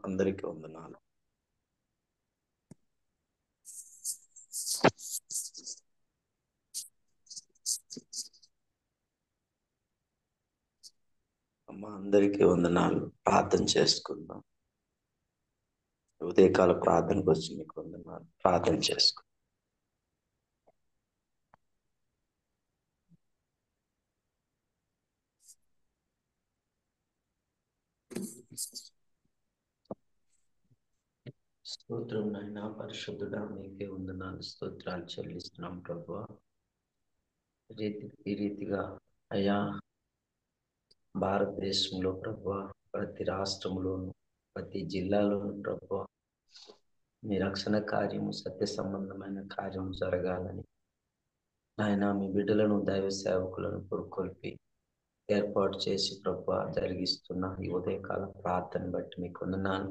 అందరికీ వందనాలు. అమ్మ అందరికీ వందనాలు. ప్రార్థన చేసుకుందాం. ఉదయకాల ప్రార్థనకు వచ్చి మీకు వందనాలు. ప్రార్థన చేసుకుందాం. స్తోత్రం నాయనా, పరిశుద్ధుడా, మీకే వందనాలు, స్తోత్రాలు చెల్లిస్తున్నాం ప్రభువా. ఈ రీతిగా అయ్యా భారతదేశంలో ప్రభువా, ప్రతి రాష్ట్రంలోను ప్రతి జిల్లాలోను ప్రభువా, మీ రక్షణ కార్యము, సత్య సంబంధమైన కార్యం జరగాలని నాయన మీ బిడ్డలను, దైవ సేవకులను పురుకొల్పి ఏర్పాటు చేసి ప్రభువా జరిగిస్తున్న ఈ ఉదయకాల ప్రార్థన బట్టి మీకు వందనాలు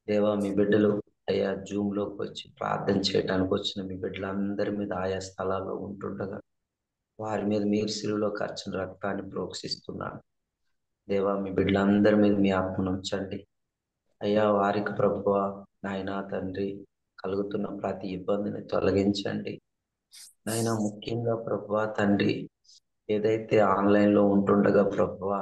దేవా. మీ బిడ్డలు అయ్యా జూమ్లోకి వచ్చి ప్రార్థన చేయడానికి వచ్చిన మీ బిడ్డలందరి మీద ఆయా స్థలాల్లో ఉంటుండగా వారి మీద మీరు శిలువలో ఖర్చున రక్తాన్ని ప్రోక్షిస్తున్నాను దేవా. మీ బిడ్డలందరి మీద మీ ఆత్మను ఉంచండి అయ్యా. వారికి ప్రభువా నాయనా తండ్రి కలుగుతున్న ప్రతి ఇబ్బందిని తొలగించండి నాయనా. ముఖ్యంగా ప్రభువా తండ్రి ఏదైతే ఆన్లైన్లో ఉంటుండగా ప్రభువా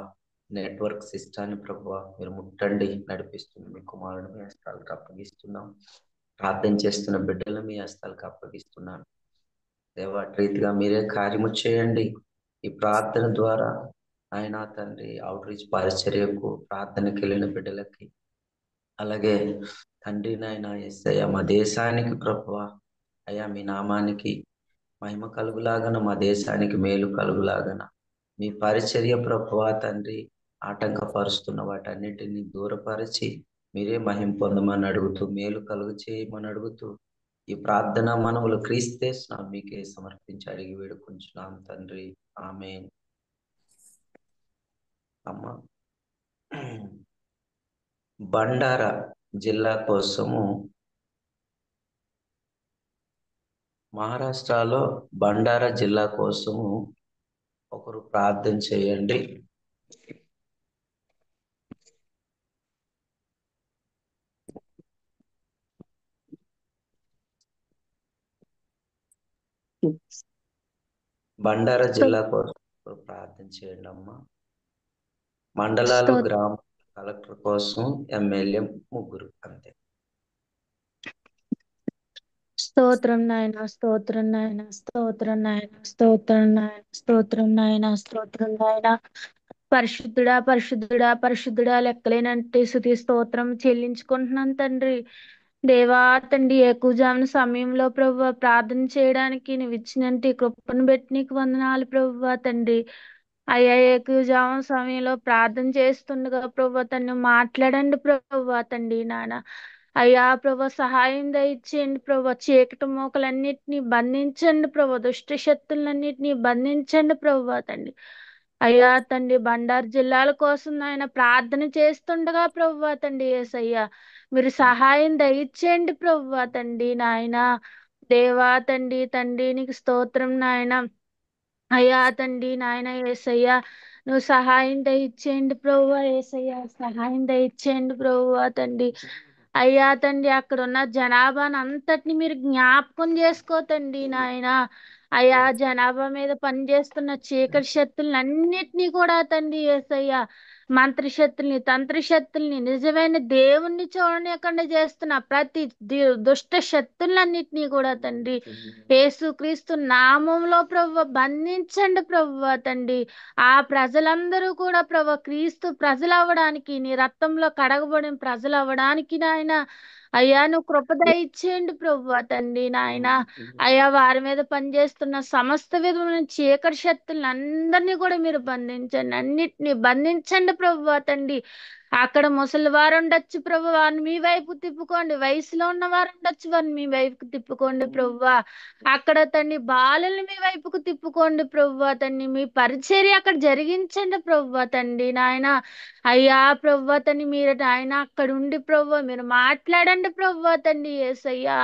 నెట్వర్క్ సిస్టాన్ని ప్రభువా మీరు ముట్టండి, నడిపిస్తుంది మీ కుమారుడు మీ హస్తాలకు అప్పగిస్తున్నాం. ప్రార్థన చేస్తున్న బిడ్డలు మీ హస్తాలకు అప్పగిస్తున్నాను దేవా. రీతిగా మీరే కార్యము చేయండి. ఈ ప్రార్థన ద్వారా ఆయన తండ్రి అవుట్ రీచ్ పరిచర్యకు ప్రార్థనకి వెళ్ళిన బిడ్డలకి, అలాగే తండ్రి నాయన యేసయ్య మా దేశానికి ప్రభువా అయ్యా మీ నామానికి మహిమ కలుగులాగన, మా దేశానికి మేలు కలుగులాగన మీ పరిచర్య ప్రభువా తండ్రి ఆటంకపరుస్తున్న వాటన్నిటిని దూరపరిచి మీరే మహిమ పొందమని అడుగుతూ, మేలు కలుగు చేయమని అడుగుతూ ఈ ప్రార్థన మనములు క్రీస్తే మీకే సమర్పించి అడిగి వేడుకుంటున్నాం తండ్రి. ఆమేన్. అమ్మ బండారా జిల్లా కోసము, మహారాష్ట్రలో బండారా జిల్లా కోసము ఒకరు ప్రార్థన చేయండి. బండారా జిల్లా కోసం ప్రార్థన చేయండి అమ్మా. మండలాలు, గ్రామ కలెక్టర్ కోసం ఎమ్మెల్యే ముగ్గురు అంతే. స్తోత్రం నాయన, స్తోత్రం నాయన, స్తోత్రం నాయన, స్తోత్రం నాయన, స్తోత్రం నాయన, స్తోత్రం నాయన. పరిశుద్ధుడా, పరిశుద్ధుడా, పరిశుద్ధుడా, లెక్కలేనంటే స్తుతి స్తోత్రం చెల్లించుకుంటున్నాను తండ్రి. దేవా తండ్రి, ఎక్కువజామున సమయంలో ప్రభువా ప్రార్థన చేయడానికి నువ్వు ఇచ్చినంటే కృపను బట్టి నీకు వందనాలు ప్రభువా తండ్రి. అయ్యా ఎక్కువజామున సమయంలో ప్రార్థన చేస్తుండగా ప్రభువా తను మాట్లాడండి ప్రభువా తండ్రి నాన్న. అయ్యా ప్రభు సహాయం దయచేయండి ప్రభు. చీకటి మోకలన్నిటినీ బంధించండి ప్రభు. దుష్ట శక్తులన్నిటినీ బంధించండి ప్రభు తండ్రి. అయ్యా తండ్రి, బండారు జిల్లాల కోసం ఆయన ప్రార్థన చేస్తుండగా ప్రభు తండ్రి యేసయ్యా మీరు సహాయం దయచేయండి ప్రభు తండ్రి నాయన. దేవా తండ్రి, తండ్రి నీకు స్తోత్రం నాయన. అయ్యా తండ్రి నాయన యేసయ్యా నువ్వు సహాయం దయచేయండి ప్రభువా. యేసయ్యా సహాయం దయచేయండి ప్రభువా తండ్రి. అయ్యా తండ్రి, అక్కడ ఉన్న జనాభాను అంతటిని మీరు జ్ఞాపకం చేసుకోతండి నాయన. అయ్యా జనాభా మీద పనిచేస్తున్న చీకటి శక్తులన్నిటినీ కూడా తండ్రి యేసయ్యా, మంత్రశక్తుల్ని, తంత్రశక్తుల్ని, నిజమైన దేవుణ్ణి చూడనీయకుండా చేస్తున్న ప్రతి దుష్ట శక్తులన్నిటినీ కూడా తండ్రి యేసుక్రీస్తు నామంలో ప్రభువా బంధించండి ప్రభువా తండ్రి. ఆ ప్రజలందరూ కూడా ప్రభువా క్రీస్తు ప్రజలు అవ్వడానికి, నీ రక్తంలో కడగబడిన ప్రజలు అవ్వడానికి నాయన అయ్యా నువ్వు కృప దయచేయండి ప్రభువా తండ్రి నాయన. అయ్యా వారి మీద పనిచేస్తున్న సమస్త విధమైన చీకటి శక్తులను అందరినీ కూడా మీరు బంధించండి, అన్నిటినీ బంధించండి ప్రభువా తండ్రి. అక్కడ ముసలి వారు ఉండొచ్చు ప్రభు, వారిని మీ వైపు తిప్పుకోండి. వయసులో ఉన్న వారు ఉండొచ్చు, వారిని మీ వైపుకు తిప్పుకోండి ప్రభువా. అక్కడ తండ్రి బాలుల్ని మీ వైపుకు తిప్పుకోండి ప్రభువా తండ్రి. మీ పరిచర్య అక్కడ జరిగించండి ప్రభువా తండ్రి నాయన. అయ్యా ప్రభువా తండ్రి మీరు ఆయన అక్కడ ఉండి ప్రభువా మీరు మాట్లాడండి ప్రభువా తండ్రి యేసయ్యా.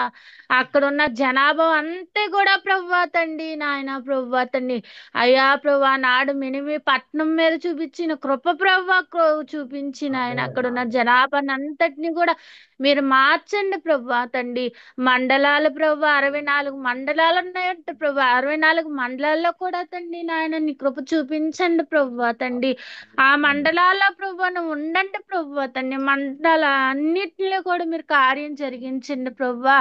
అక్కడ ఉన్న జనాభా అంతే కూడా ప్రభువా తండ్రి నాయన ప్రభువా తండ్రి. అయ్యా ప్రభువా నాడు మినిమి పట్నం మీద చూపించిన కృప ప్రభువా చూపించి నాయన ఆమేన్. అక్కడ ఉన్న ఆమేన్. జనాభాని అంతటిని కూడా మీరు మార్చండి ప్రభా తండ్రి. మండలాలు ప్రభా 64 మండలాలు ఉన్నాయంట ప్రభా. 64 మండలాల్లో కూడా తండ్రి నాయన నీ కృప చూపించండి ప్రభా తండ్రి. ఆ ఆమేన్. మండలాల్లో ప్రభా నువ్వు ఉండండి ప్రభా తండ్రి. మండల అన్నిటిలో కూడా మీరు కార్యం జరిగించండి ప్రభా.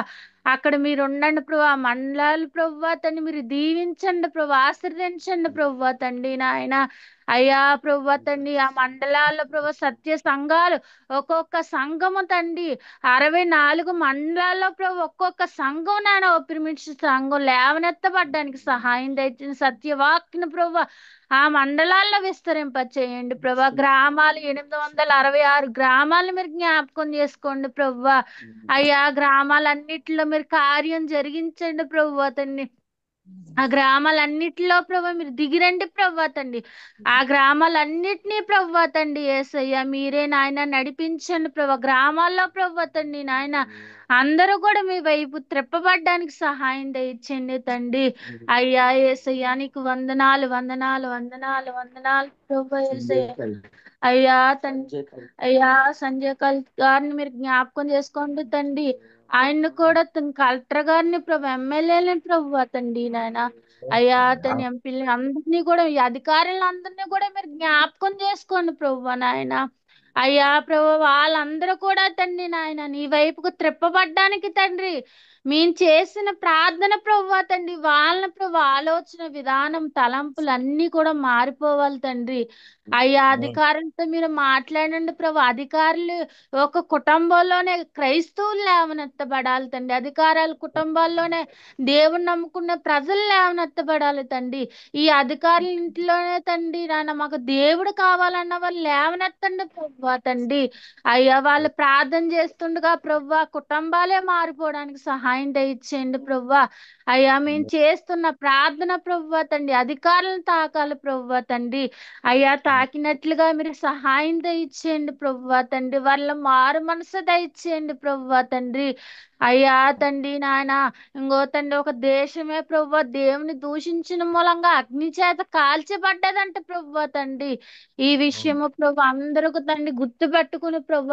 అక్కడ మీరు ఉండండి ప్రభా. ఆ మండలాలు ప్రభా తండ్రి మీరు దీవించండి ప్రభా, ఆశీర్వదించండి ప్రభా తండ్రి నాయన. అయ్యా ప్రభా తండ్రి ఆ మండలాల్లో ప్రభా సత్య సంఘాలు ఒక్కొక్క సంఘము తండ్రి 64 మండలాల్లో ప్రభు ఒక్కొక్క సంఘం నాయన పిరమిడ్స్ సంఘం లేవనెత్తబడ్డానికి సహాయం దయచిన సత్యవాక్ని ప్రభు ఆ మండలాల్లో విస్తరింప చేయండి ప్రభా. గ్రామాలు 866 గ్రామాలను మీరు జ్ఞాపకం చేసుకోండి ప్రభు. అయ్యా గ్రామాలన్నిటిలో మీరు కార్యం జరిగించండి ప్రభు తండ్రి. ఆ గ్రామాలన్నిటిలో ప్రభు మీరు దిగిరండి ప్రభు తండ్రి. ఆ గ్రామాలన్నిటినీ ప్రభు తండ్రి యేసయ్య మీరే నాయన నడిపించండి ప్రభు. గ్రామాల్లో ప్రభు తండ్రి నాయన అందరూ కూడా మీ వైపు త్రెప్పబడ్డానికి సహాయం దయచండి తండ్రి. అయ్యా యేసయ్య నీకు వందనాలు వందనాలు వందనాలు వందనాలు ప్రభు యేసయ్య. అయ్యా తండ్రి అయ్యా సంజయ్ గారిని మీరు జ్ఞాపకం చేసుకోండి తండ్రి. ఆయన్ని కూడా కలెక్టర్ గారిని ప్రభు, ఎమ్మెల్యేలని ప్రభు తండ్రి నాయన. అయ్యా అతని ఎంపీలని అందరినీ కూడా ఈ అధికారులందరినీ కూడా మీరు జ్ఞాపకం చేసుకోండి ప్రభు నాయన. అయ్యా ప్రభు వాళ్ళందరూ కూడా తండ్రి నాయన నీ వైపుకు త్రిప్పబడ్డానికి తండ్రి మేము చేసిన ప్రార్థన ప్రభు తండ్రి వాళ్ళని ప్రభు ఆలోచన విధానం తలంపులు అన్నీ కూడా మారిపోవాలి తండ్రి. అయ్యా అధికారులతో మీరు మాట్లాడండి ప్రభు. అధికారులు ఒక కుటుంబంలోనే క్రైస్తవులు లేవనెత్తబడాలి తండ్రి. అధికారాల కుటుంబాల్లోనే దేవుని నమ్ముకున్న ప్రజలు లేవనెత్తబడాలి తండ్రి. ఈ అధికారుల ఇంట్లోనే తండ్రి నాయన మాకు దేవుడు కావాలన్న వాళ్ళు లేవనెత్తండి ప్రభు తండ్రి. అయ్యా వాళ్ళు ప్రార్థన చేస్తుండగా ప్రభు కుటుంబాలే మారిపోవడానికి సహాయం దయచేయండి ప్రభు. అయ్యా మేము చేస్తున్న ప్రార్థన ప్రభు తండ్రి అధికారులను తాకాలి ప్రభు తండ్రి. అయ్యా తాకినట్లుగా మీరు సహాయం దయచేయండి ప్రభువా తండ్రి. వాళ్ళ మారు మనసు దయచేయండి ప్రభువా తండ్రి. అయ్యా తండ్రి నాయన ఇంకో తండ్రి ఒక దేశమే ప్రభువా దేవుని దూషించిన మూలంగా అగ్ని చేత కాల్చబడ్డదంట ప్రభువా తండ్రి. ఈ విషయము ప్రభు అందరికి తండ్రి గుర్తు పెట్టుకుని ప్రభు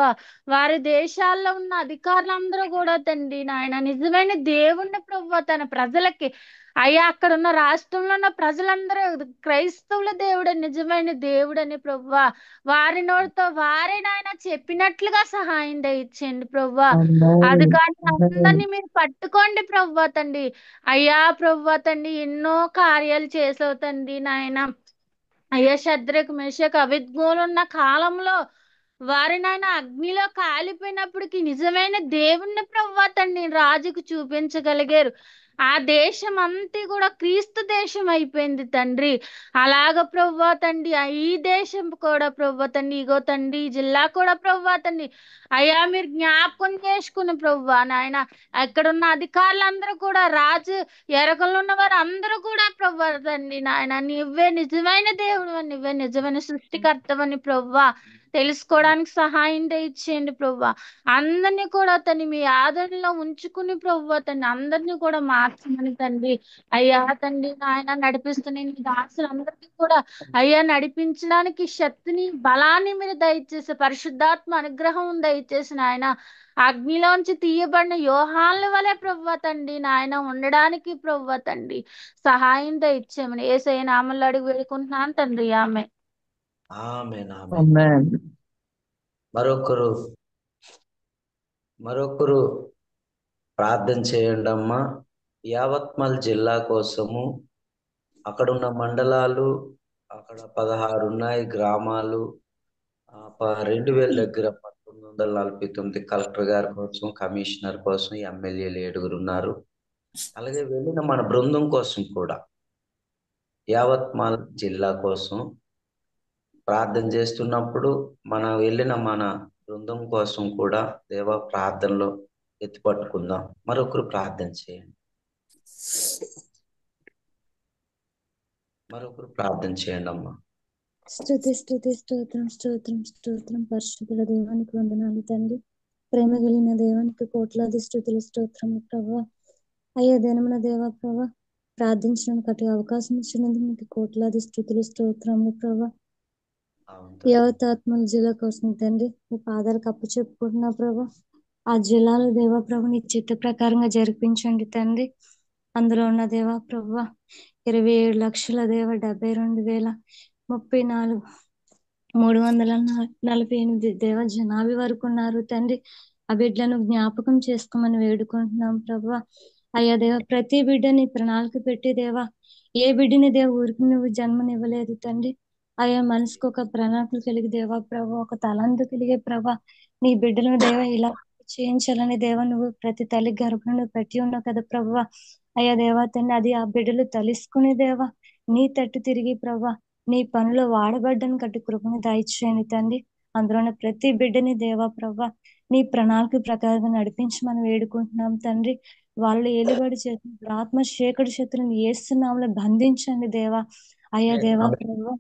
వారి దేశాల్లో ఉన్న అధికారులందరూ కూడా తండ్రి నాయన నిజమైన దేవుణ్ణి ప్రభు తన ప్రజలకి అయ్యా అక్కడ ఉన్న రాష్ట్రంలో ఉన్న ప్రజలందరూ క్రైస్తవుల దేవుడు నిజమైన దేవుడని ప్రభువా వారి నోటితో వారే నాయన చెప్పినట్లుగా సహాయం దయచేయండి ప్రభువా. అది కానీ అందరినీ మీరు పట్టుకోండి ప్రభువా తండ్రి. అయ్యా ప్రభువా తండ్రి ఎన్నో కార్యాలు చేసావు తండ్రి నాయన. అయ్యా శద్రకు మెషకు అబేద్నెగోలు ఉన్న కాలంలో వారి నాయన అగ్నిలో కాలిపోయినప్పటికీ నిజమైన దేవుణ్ణి ప్రభువా తండ్రి రాజుకు చూపించగలిగారు. ఆ దేశం అంతా కూడా క్రీస్తు దేశం అయిపోయింది తండ్రి. అలాగ ప్రభువా తండ్రి ఈ దేశం కూడా ప్రభువా తండ్రి ఇగో తండ్రి ఈ జిల్లా కూడా ప్రభువా తండ్రి అయ్యా మీరు జ్ఞాపకం చేసుకుని ప్రభువా నాయన అక్కడున్న అధికారులందరూ కూడా రాజు ఎరకలు ఉన్న వారు అందరూ కూడా ప్రభువా తండ్రి నాయన నువ్వే నిజమైన దేవుడు అని నువ్వే నిజమైన సృష్టికర్తవని ప్రభువా తెలుసుకోవడానికి సహాయం దయచేయండి ప్రభువా. అందరినీ కూడా తను మీ ఆదరణలో ఉంచుకుని ప్రభువా తండ్రి అందరినీ కూడా మార్చమని తండ్రి అయ్యా తండ్రి నాయన నడిపిస్తున్న నీ దాసులందరికీ కూడా అయ్యా నడిపించడానికి శక్తిని బలాన్ని మీరు దయచేసి పరిశుద్ధాత్మ అనుగ్రహం దయచేసి నాయన అగ్నిలోంచి తీయబడిన యోహాన్ల వలె ప్రభువా తండ్రి నాయన ఉండడానికి ప్రభువా తండ్రి సహాయం దయచేయమని యేసయ్య నామములో అడిగి వేడుకుంటున్నాను తండ్రి ఆమె. ఆమేన్. ఆమేన్. Amen. మరొకరు ప్రార్థన చేయండి అమ్మా. యావత్మల్ జిల్లా కోసము అక్కడున్న మండలాలు అక్కడ 16 ఉన్నాయి గ్రామాలు 2000 దగ్గర 1949 కలెక్టర్ గారి కోసం కమిషనర్ కోసం ఎమ్మెల్యేలు 7 ఉన్నారు. అలాగే వెళ్ళిన మన బృందం కోసం కూడా యావత్మల్ జిల్లా కోసం ప్రార్థన చేస్తున్నప్పుడు మనం వెళ్ళిన మన బృందం కోసం కూడా దేవ ప్రార్థనలో ఎత్తిపట్టుకుందాం. మరొకరు ప్రార్థన చేయండి. అమ్మా. స్తుతి స్తుతి స్తోత్రం స్తోత్రం స్తోత్రం పరిశుద్ధుల దేవానికి వందనాలు తండ్రి. ప్రేమ కలిగిన దేవానికి కోట్లాది స్తుతులు స్తోత్రం ప్రభా. అయ్యా దినమున దేవా ప్రభా ప్రార్థించడానికి అటు అవకాశం ఇచ్చినందుకు మీకు కోట్లాది స్తుతులు స్తోత్రములు ప్రభా. అవును తండ్రి. యావతాత్మల జిల్లా కోసం తండ్రి మీ పాదాలకు అప్పు చెప్పుకుంటున్నా ప్రభా. ఆ జిల్లాలో దేవా ప్రభు నీ చిత్త ప్రకారంగా జరిపించండి తండ్రి. అందులో ఉన్న దేవా ప్రభు 27,00,000 దేవ 72,34,348 దేవ జనాభా వరకు ఉన్నారు తండ్రి. ఆ బిడ్డలను జ్ఞాపకం చేసుకోమని వేడుకుంటున్నాం ప్రభా. అయ్యా దేవ ప్రతి బిడ్డని ప్రణాళిక పెట్టి దేవా, ఏ బిడ్డని దేవ ఊరికి నువ్వు జన్మనివ్వలేదు తండ్రి. అయ్యా మనసుకు ఒక ప్రణాళిక కలిగి దేవా ప్రభా, ఒక తలందు కలిగే ప్రభా, నీ బిడ్డలను దేవ ఇలా చేయించాలని దేవా నువ్వు ప్రతి తల్లి గర్భంలో పెట్టి ఉన్నావు కదా ప్రభా. అయ్యా దేవా తండ్రి అది ఆ బిడ్డలు తలుసుకునే దేవా నీ తట్టు తిరిగి ప్రభా నీ పనిలో వాడబడ్డని కట్టి కృపను దయచేయండి తండ్రి. అందులోనే ప్రతి బిడ్డని దేవా ప్రభా నీ ప్రణాళిక ప్రకారంగా నడిపించమని వేడుకుంటున్నాం తండ్రి. వాళ్ళు ఏలుబడి చేసిన ఆత్మ శేఖడి శత్రుని ఏస్తున్నాములు బంధించండి దేవా. అయ్యా దేవా ప్రభా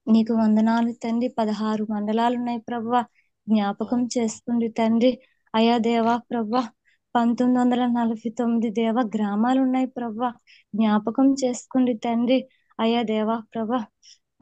నీకు వందనాలు తండ్రి. 16 మండలాలు ఉన్నాయి ప్రభా, జ్ఞాపకం చేసుకోండి తండ్రి. అయా దేవా ప్రభా 1949 దేవ గ్రామాలు ఉన్నాయి ప్రభా, జ్ఞాపకం చేసుకోండి తండ్రి. అయా దేవా ప్రభా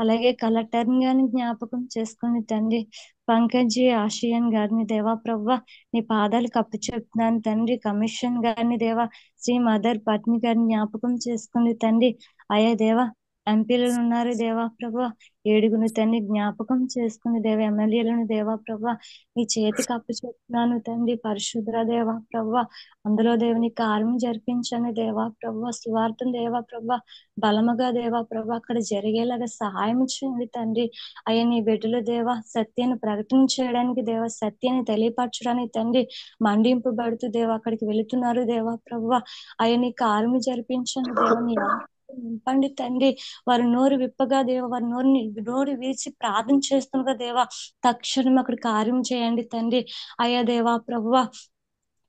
అలాగే కలెక్టర్ గారిని జ్ఞాపకం చేసుకోండి తండ్రి. పంకజ్ ఆశయన్ గారిని దేవా ప్రభా నీ పాదాలు కప్పు చెప్తున్నాను తండ్రి. కమిషన్ గారిని దేవా, శ్రీ మదర్ పత్ని గారిని జ్ఞాపకం చేసుకోండి తండ్రి. అయా దేవా ఎంపీలు ఉన్నారు దేవా ప్రభా, 7 తండ్రి జ్ఞాపకం చేసుకుని దేవ ఎమ్మెల్యేలను దేవా ప్రభా నీ చేతికి అప్పు చెప్తున్నాను తండ్రి. పరిశుద్ర దేవా ప్రభా అందులో దేవుని కార్యం జరిపించండి దేవా ప్రభా. స్వార్థం దేవా ప్రభా బలముగా దేవా ప్రభా అక్కడ జరిగేలాగా సహాయం చేయండి తండ్రి. అయ్యా నీ బిడ్డలు దేవా సత్యాన్ని ప్రకటించడానికి దేవా, సత్యాన్ని తెలియపరచడానికి తండ్రి మండింపబడుతూ దేవా అక్కడికి వెళుతున్నారు దేవా ప్రభా. అయ్యా నీ కార్యం జరిపించండి దేవా, నీ నింపండి తండ్రి. వారి నోరు విప్పగా దేవా, వారి నోరు విరిచి ప్రార్థన చేస్తుండగా దేవా తక్షణం అక్కడ కార్యం చేయండి తండ్రి. అయ్యా దేవా ప్రభువా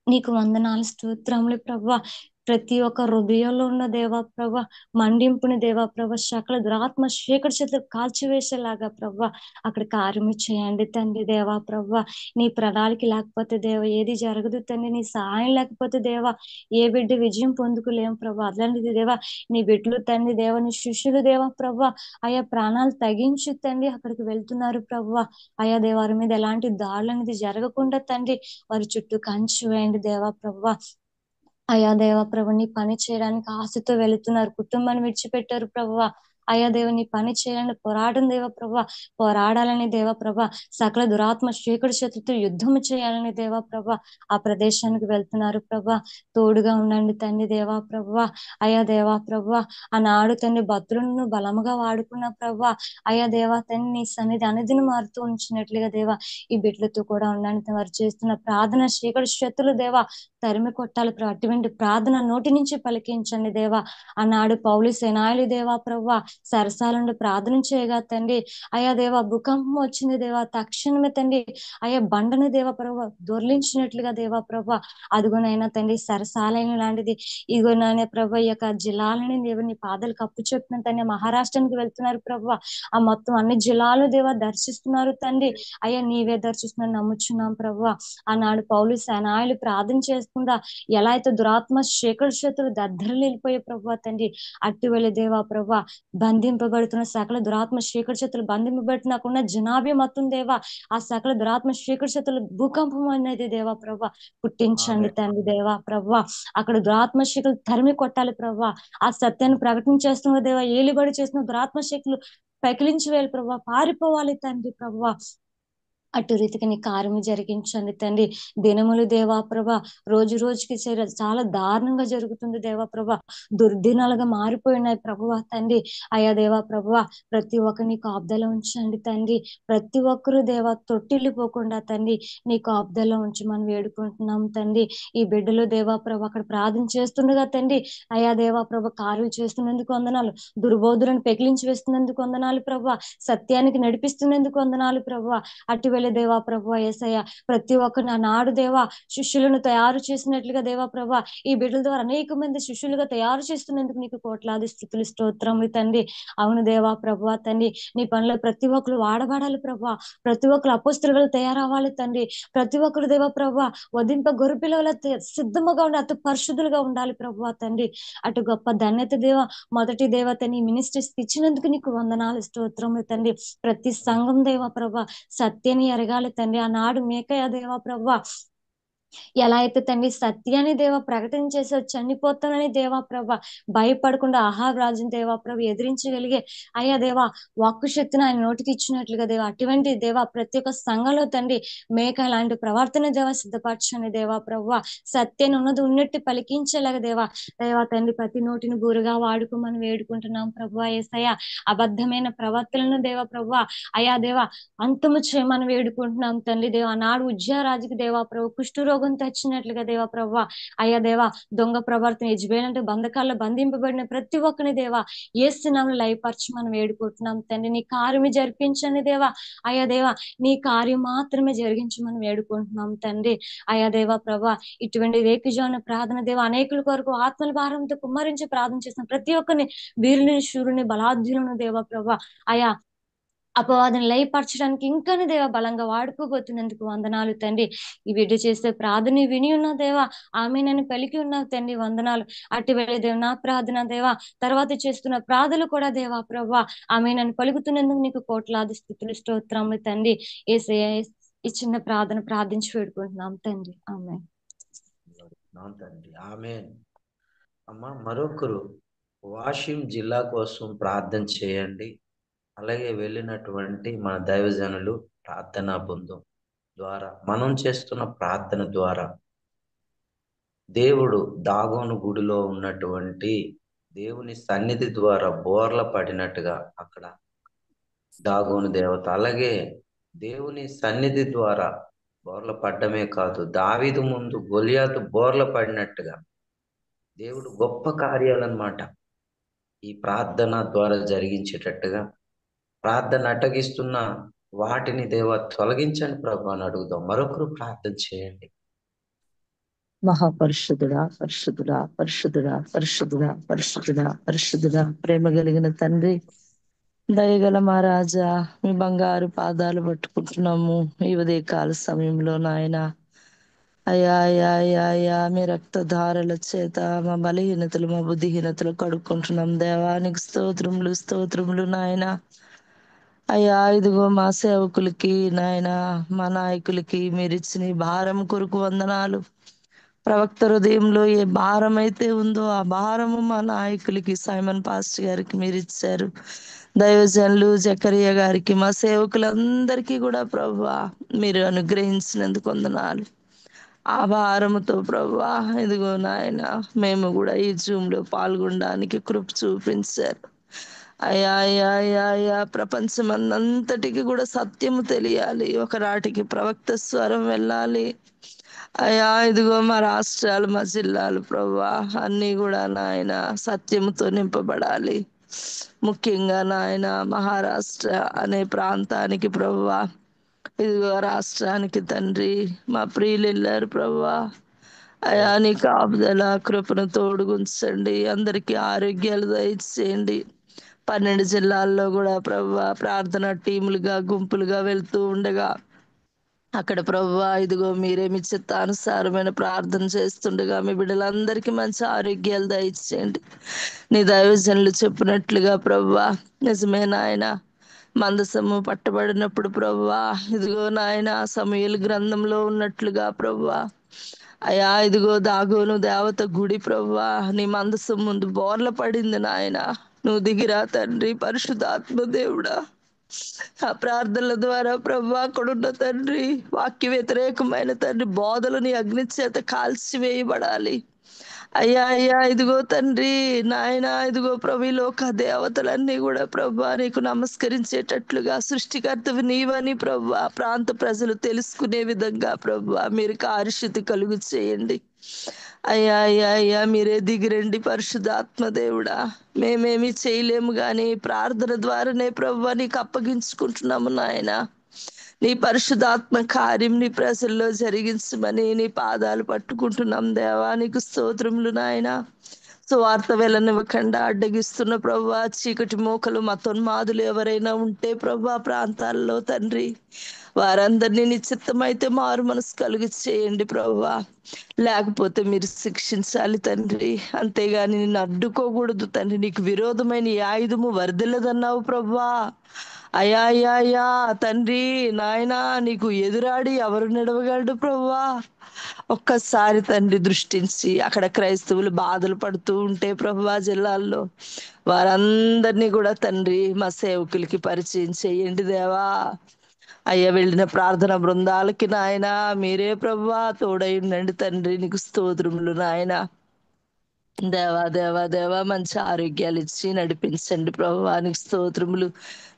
నీకు వందనాలు స్తోత్రములు ప్రభువా. ప్రతి ఒక్క హృదయంలో ఉన్న దేవా ప్రభా మండింపుని దేవా ప్రభా సకల దురాత్మ శేఖర చేతులు కాల్చివేసేలాగా ప్రభా అక్కడ కార్యము చేయండి తండ్రి. దేవా ప్రభా నీ ప్రణాళిక లేకపోతే దేవ ఏది జరగదు తండ్రి. నీ సహాయం లేకపోతే దేవా ఏ బిడ్డ విజయం పొందుకోలేం ప్రభా. అట్లాంటిది దేవా నీ బిడ్డలు తండ్రి దేవ, నీ శిష్యులు దేవా ప్రభా అయా ప్రాణాలు తగ్గించు తండ్రి అక్కడికి వెళ్తున్నారు ప్రభా. అయా దేవారి మీద ఎలాంటి దాడులు అనేది జరగకుండా తండ్రి వారి చుట్టూ కంచి వేయండి దేవా ప్రభా. అయా దేవ ప్రభు నీ పని చేయడానికి ఆశతో వెళుతున్నారు, కుటుంబాన్ని విడిచిపెట్టారు ప్రభువా. అయా దేవ నీ పని చేయాలని పోరాటం దేవ ప్రభా, పోరాడాలని దేవ ప్రభా సకల దురాత్మ శేఖర శత్రుతో యుద్ధం చేయాలని దేవ ప్రభా ఆ ప్రదేశానికి వెళ్తున్నారు ప్రభా. తోడుగా ఉండండి తండ్రి దేవా ప్రభా. అయా దేవా ప్రభా ఆనాడు తండ్రి భద్రులను బలముగా వాడుకున్న ప్రభా. అయా దేవా తండ్రి నీ సన్నిధి అనేది మారుతూ ఉంచినట్లుగా దేవా ఈ బిడ్డలతో కూడా ఉండండి. వారు చేస్తున్న ప్రార్థన శేఖర శత్రులు దేవా తరిమి కొట్టాలి ప్రభా. అటువంటి ప్రార్థన నోటి నుంచి పలికించండి దేవా. ఆనాడు పౌలు సేనాయులు దేవా ప్రభా సరసాల నుండి ప్రార్థన చేయగా తండ్రి అయా దేవా భూకంపం వచ్చింది దేవా, తక్షణమే తండ్రి అయా బండను దేవా ప్రభా దొర్లించినట్లుగా దేవా ప్రభా అదిగోనైనా తండ్రి సరసాలైన లాంటిది ఇదిగోనైనా ప్రభా ఈ యొక్క జిల్లాలని దేవుని పాదాలకు అప్పు చెప్తున్న తండ్రి. మహారాష్ట్రానికి వెళ్తున్నారు ప్రభా, ఆ మొత్తం అన్ని జిల్లాలు దేవా దర్శిస్తున్నారు తండ్రి. అయ్యా నీవే దర్శిస్తున్నారు నమ్ముచున్నాం ప్రభా. ఆనాడు పౌలు సేనాయులు ప్రార్థన చేసుకుందా ఎలా అయితే దురాత్మ శేఖర శత్రులు దద్దరలు వెళ్ళిపోయే ప్రభా తండ్రి అట్టి వెళ్ళి దేవా ప్రభా బంధింపబడుతున్న సకల దురాత్మ శేఖర శత్రులు బంధింపబడుతున్నకున్న జనాభా మొత్తం దేవా ఆ సకల దురాత్మ శేఖర శత్రులు భూకంపం అనేది దేవా ప్రభా పుట్టించండి తండ్రి. దేవా ప్రభా అక్కడ దురాత్మ శక్తులు తరిమి కొట్టాలి ప్రభా. ఆ సత్యాన్ని ప్రకటన చేస్తున్న దేవా ఏలుబడి చేస్తున్న దురాత్మ శక్తులు పెకిలించి వేయాలి ప్రభా, పారిపోవాలి తండ్రి ప్రభా. అటు రీతికి నీ కార్యం జరిగించండి తండ్రి. దినములు దేవా ప్రభా రోజు రోజుకి చాలా దారుణంగా జరుగుతుంది దేవా ప్రభా, దుర్దినాలుగా మారిపోయినాయి ప్రభువా తండ్రి. అయా దేవా ప్రభువా ప్రతి ఒక్కరిని కాపుదల ఉంచండి తండ్రి. ప్రతి ఒక్కరూ దేవా తొట్టిల్లిపోకుండా తండ్రి నీ కాపుదల ఉంచి మనం వేడుకుంటున్నాం తండ్రి. ఈ బిడ్డలు దేవా ప్రభా అక్కడ ప్రార్థన చేస్తుండగా తండ్రి అయా దేవా ప్రభా కార్యం చేస్తున్నందుకు వందనాలు, దుర్బోధులను పెకిలించి వేస్తున్నందుకు వందనాలు ప్రభా, సత్యానికి నడిపిస్తున్నందుకు వందనాలు ప్రభా. అటు వెళ్ళి దేవా ప్రభు యేసయ్య ప్రతి ఒక్కరిని ఆనాడు దేవా శిష్యులను తయారు చేసినట్లుగా దేవా ప్రభు ఈ బిడ్డల ద్వారా అనేక మంది శిష్యులుగా తయారు చేస్తున్నందుకు నీకు కోట్లాది స్తుతులు స్తోత్రములు తండ్రి. అవును దేవా ప్రభు తండ్రి, నీ పనిలో ప్రతి ఒక్కరు వాడబడాలి ప్రభు, ప్రతి ఒక్కరు అపోస్తులుగా తయారవ్వాలి తండ్రి. ప్రతి ఒక్కరు దేవా ప్రభు వధింప గొర్రెపిల్లల సిద్ధముగా ఉండి అతి పరిశుద్ధులుగా ఉండాలి ప్రభు తండ్రి. అటు గొప్ప ధన్యత దేవ మొదటి దేవత నీ మినిస్ట్రీస్ ఇచ్చినందుకు నీకు వందనాలు స్తోత్రములు తండ్రి. ప్రతి సంఘం దేవా ప్రభు సత్యాన్ని ఎరగాలి తండ్రి. ఆనాడు మేకయ దేవా ప్రభు ఎలా అయితే తండ్రి సత్యాన్ని దేవ ప్రకటించేసి చనిపోతానని దేవా ప్రభ భయపడకుండా అహాబ్ రాజుని దేవా ప్రభ ఎదిరించగలిగే అయ్యా దేవా వాక్కు శక్తిని ఆయన నోటికి ఇచ్చినట్లుగా దేవా అటువంటి దేవా ప్రతి ఒక్క సంఘంలో తండ్రి మేక లాంటి ప్రవర్తన దేవా సిద్ధపరచని దేవా ప్రభు సత్యాన్ని ఉన్నది ఉన్నట్టు పలికించేలాగా దేవా తండ్రి ప్రతి నోటిని గురుగా వాడుకోమని వేడుకుంటున్నాం ప్రభు యేసయ్య. అబద్ధమైన ప్రవర్తనను దేవా ప్రభు అయా దేవా అంతము చేయమని వేడుకుంటున్నాం తండ్రి. దేవా నాడు ఉజ్జారాజుకి దేవా ప్రభు కుష్ఠరోగం తెచ్చినట్లుగా దేవా ప్రభు అయ్యా దేవా దొంగ ప్రవర్తన యజ్బేలంటే బంధకాల్లో బంధింపబడిన ప్రతి ఒక్కరిని దేవా ఏసునామములో లయపరచమని వేడుకుంటున్నాం తండ్రి. నీ కార్యము జరిపించండి దేవా. అయ్యా దేవా నీ కార్యం మాత్రమే జరిగించమని వేడుకుంటున్నాం తండ్రి. అయ్యా దేవా ప్రభు ఇటువంటి వేకుజాన ప్రార్థన దేవా అనేకుల కొరకు ఆత్మల భారంతో కుమ్మరించి ప్రార్థన చేసిన ప్రతి ఒక్కరిని వీరుని శూరుని బలాధ్యులను దేవా ప్రభు అయా అపవాదిని లయపరచడానికి ఇంకానే దేవా బలంగా వాడుకోబోతున్నందుకు వందనాలు తండ్రి. ఈ బిడ్డ చేసే ప్రార్థన విని ఉన్న దేవా ఆమె నన్ను పలికి ఉన్నావు తండ్రి వందనాలు. అటు వేళ దేవ నా ప్రార్థన దేవా తర్వాత చేస్తున్న ప్రార్థనలు కూడా దేవా ప్రభా ఆమె నన్ను పలుకుతున్నందుకు నీకు కోట్లాది స్తుతులు స్తోత్రములు తండ్రి. యేసయ్య ఈ చిన్న ప్రార్థన ప్రార్థించి వేడుకుంటున్నాం తండ్రి. ఆమేన్. తండ్రి ఆమేన్. అమ్మ మరొకరు వాషిం జిల్లా కోసం ప్రార్థన చేయండి. అలాగే వెళ్ళినటువంటి మన దైవజనులు ప్రార్థనా బృందం ద్వారా మనం చేస్తున్న ప్రార్థన ద్వారా దేవుడు దాగోను గుడిలో ఉన్నటువంటి దేవుని సన్నిధి ద్వారా బోర్ల పడినట్టుగా అక్కడ దాగోను దేవత అలాగే దేవుని సన్నిధి ద్వారా బోర్ల పడ్డమే కాదు దావీదు ముందు గొలియాతు బోర్ల పడినట్టుగా దేవుడు గొప్ప కార్యాలన్నమాట ఈ ప్రార్థన ద్వారా జరిగించేటట్టుగా ప్రార్థన అటగిస్తున్న వాటిని దేవ తొలగించండి ప్రభు అని అడుగుదాం. మరొకరు ప్రార్థన చేయండి. మహాపరిశుద్ధుడా పరిశుద్ధుడా పరిశుద్ధుడా పరిశుద్ధుడా పరిశుద్ధుడా పరిశుద్ధుడా ప్రేమ కలిగిన తండ్రి దయగల మా రాజా మీ బంగారు పాదాలు పట్టుకుంటున్నాము ఈ ఉదయకాల సమయంలో నాయన. అయ్యా అయ్యా అయ్యా అయ్యా మీ రక్తధారల చేత మా బలహీనతలు మా బుద్ధిహీనతలు కడుక్కుంటున్నాం దేవానికి స్తోత్రములు స్తోత్రములు నాయన. అయ్యా ఇదిగో మా సేవకులకి నాయన మా నాయకులకి మీరు ఇచ్చిన భారం కొరకు వందనాలు. ప్రవక్త హృదయంలో ఏ భారం అయితే ఉందో ఆ భారము మా నాయకులకి సైమన్ పాస్టర్ గారికి మీరు ఇచ్చారు. దైవజనులు జకరియా గారికి మా సేవకులందరికీ కూడా ప్రభువా మీరు అనుగ్రహించినందుకు వందనాలు. ఆ భారముతో ప్రభువా ఇదిగో నాయన మేము కూడా ఈ జూమ్ లో పాల్గొనడానికి కృప చూపించారు. అయ్యా అయ్యా అయ్యా అయ్యా ప్రపంచమంతటికి కూడా సత్యము తెలియాలి. ఒక రాటికి ప్రవక్త స్వరం వెళ్ళాలి. అయ్యా ఇదిగో మా రాష్ట్రాలు మా జిల్లాలు ప్రభువా అన్నీ కూడా నాయన సత్యముతో నింపబడాలి. ముఖ్యంగా నాయన మహారాష్ట్ర అనే ప్రాంతానికి ప్రభువా ఇదిగో రాష్ట్రానికి తండ్రి మా ప్రియులు వెళ్ళారు ప్రభువా. అయా నీ కాపుదల కృపను తోడుగుంచండి. అందరికీ ఆరోగ్యాలు దయచేయండి. 12 జిల్లాల్లో కూడా ప్రభువా ప్రార్థన టీములుగా గుంపులుగా వెళ్తూ ఉండగా అక్కడ ప్రభువా ఇదిగో మీరే మీ చిత్తానుసారమైన ప్రార్థన చేస్తుండగా మీ బిడ్డలందరికీ మంచి ఆరోగ్యాలు దయచేయండి. నీ దైవజనులు చెప్పినట్లుగా ప్రభువా నిజమే నాయన మందసము పట్టబడినప్పుడు ప్రభువా ఇదిగో నాయన సమూయేలు గ్రంథంలో ఉన్నట్లుగా ప్రభువా అయ్యా ఇదిగో దాగోను దేవత గుడి ప్రభువా నీ మందసం ముందు బోర్ల పడింది నాయన. నువ్వు దిగిరా తండ్రి పరిశుద్ధాత్మ దేవుడా. ఆ ప్రార్థనల ద్వారా ప్రభువా అక్కడున్న తండ్రి వాక్య వ్యతిరేకమైన తండ్రి బోధలు నీ అగ్ని చేత కాల్చివేయబడాలి. అయ్యా అయ్యా ఇదిగో తండ్రి నాయన ఇదిగో ప్రభు లోక దేవతలన్నీ కూడా ప్రభువా నీకు నమస్కరించేటట్లుగా సృష్టికర్తవి నీవని ప్రభువా ప్రాంత ప్రజలు తెలుసుకునే విధంగా ప్రభువా మీరు కార్యశుద్ధి కలుగు చేయండి. అయ్యా అయ్యా అయ్యా మీరే దిగిరండి పరిశుద్ధాత్మ దేవుడా. మేమేమి చేయలేము గాని ప్రార్థన ద్వారానే ప్రభువా నీకు అప్పగించుకుంటున్నాము నాయన. నీ పరిశుద్ధాత్మ కార్యం నీ ప్రజల్లో జరిగించమని నీ పాదాలు పట్టుకుంటున్నాం దేవా. నీకు స్తోత్రములు నాయన. సువార్త వెళ్ళనివ్వకుండా అడ్డగిస్తున్న ప్రభా, చీకటి మోకలు మతోన్మాదులు ఎవరైనా ఉంటే ప్రభా ప్రాంతాల్లో తండ్రి, వారందరినీ నిశ్చిత్తమైతే మారు మనసు కలిగి చేయండి ప్రభా. లేకపోతే మీరు శిక్షించాలి తండ్రి, అంతేగాని నిన్ను అడ్డుకోకూడదు తండ్రి. నీకు విరోధమైన ఏ ఆయుధము వర్ధిల్లదన్నావు ప్రభా. అయ్యా అయ్యా అయ్యా తండ్రి నాయనా, నీకు ఎదురాడి ఎవరు నడవగలడు ప్రభా. ఒక్కసారి తండ్రి దృష్టించి అక్కడ క్రైస్తవులు బాధలు పడుతూ ఉంటే ప్రభువా జిల్లాల్లో, వారందరినీ కూడా తండ్రి మా సేవకులకి పరిచయం చేయండి దేవా. అయ్యా వెళ్ళిన ప్రార్థన బృందాలకి నాయన మీరే ప్రభువా తోడై ఉండండి తండ్రి. నీకు స్తోత్రములు నాయన. దేవా దేవా దేవా మంచి ఆరోగ్యాలు ఇచ్చి నడిపించండి ప్రభువా. నీకు స్తోత్రములు.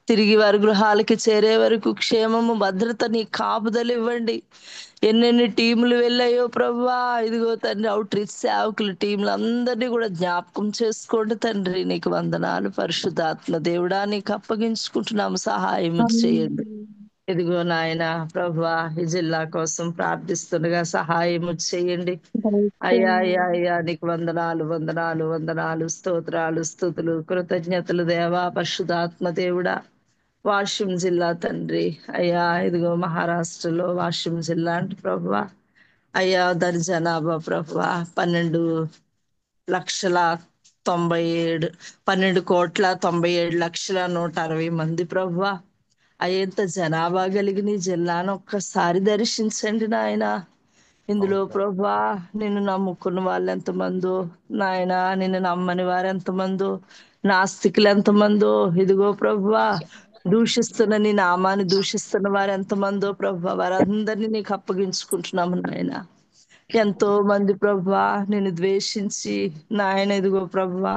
తిరిగి వారి గృహాలకి చేరే వరకు క్షేమము భద్రత నీ కాపుదలు ఇవ్వండి. ఎన్నెన్ని టీములు వెళ్ళాయో ప్రభువా, ఇదిగో తండ్రి అవుట్ రీచ్ సేవకులు టీంలు అందరినీ కూడా జ్ఞాపకం చేసుకోండి తండ్రి. నీకు వందనాలు పరిశుద్ధాత్మ దేవుడా, నీకు అప్పగించుకుంటున్నాము, సహాయం చేయండి. ఇదిగో నాయన ప్రభువా, ఈ జిల్లా కోసం ప్రార్థిస్తుండగా సహాయము చేయండి. అయ్యా అయ్యా అయ్యా నీకు వందనాలు వందనాలు వందనాలు, స్తోత్రాలు స్తుతులు కృతజ్ఞతలు దేవా. పరిశుద్ధాత్మ దేవుడా, వాషిం జిల్లా తండ్రి అయ్యా, ఇదిగో మహారాష్ట్రలో వాషిం జిల్లా అంటే ప్రభువా అయ్యా, దాని జనాభా ప్రభువా 12,97,160,160 ప్రభువా. అయ్యంత జనాభా కలిగిన ఈ జిల్లాను ఒక్కసారి దర్శించండి నాయన. ఇందులో ప్రభువా నిన్ను నమ్ముకున్న వాళ్ళు ఎంతమందో నాయన, నిన్ను నమ్మని వారు ఎంతమందో, నాస్తికులు ఎంతమందో, ఇదిగో ప్రభువా దూషిస్తున్న నీ నామాన్ని దూషిస్తున్న వారు ఎంతమందో ప్రభువా, వారందరినీ నీకు అప్పగించుకుంటున్నాము నాయన. ఎంతో మంది ప్రభువా నేను ద్వేషించి నాయన, ఇదిగో ప్రభువా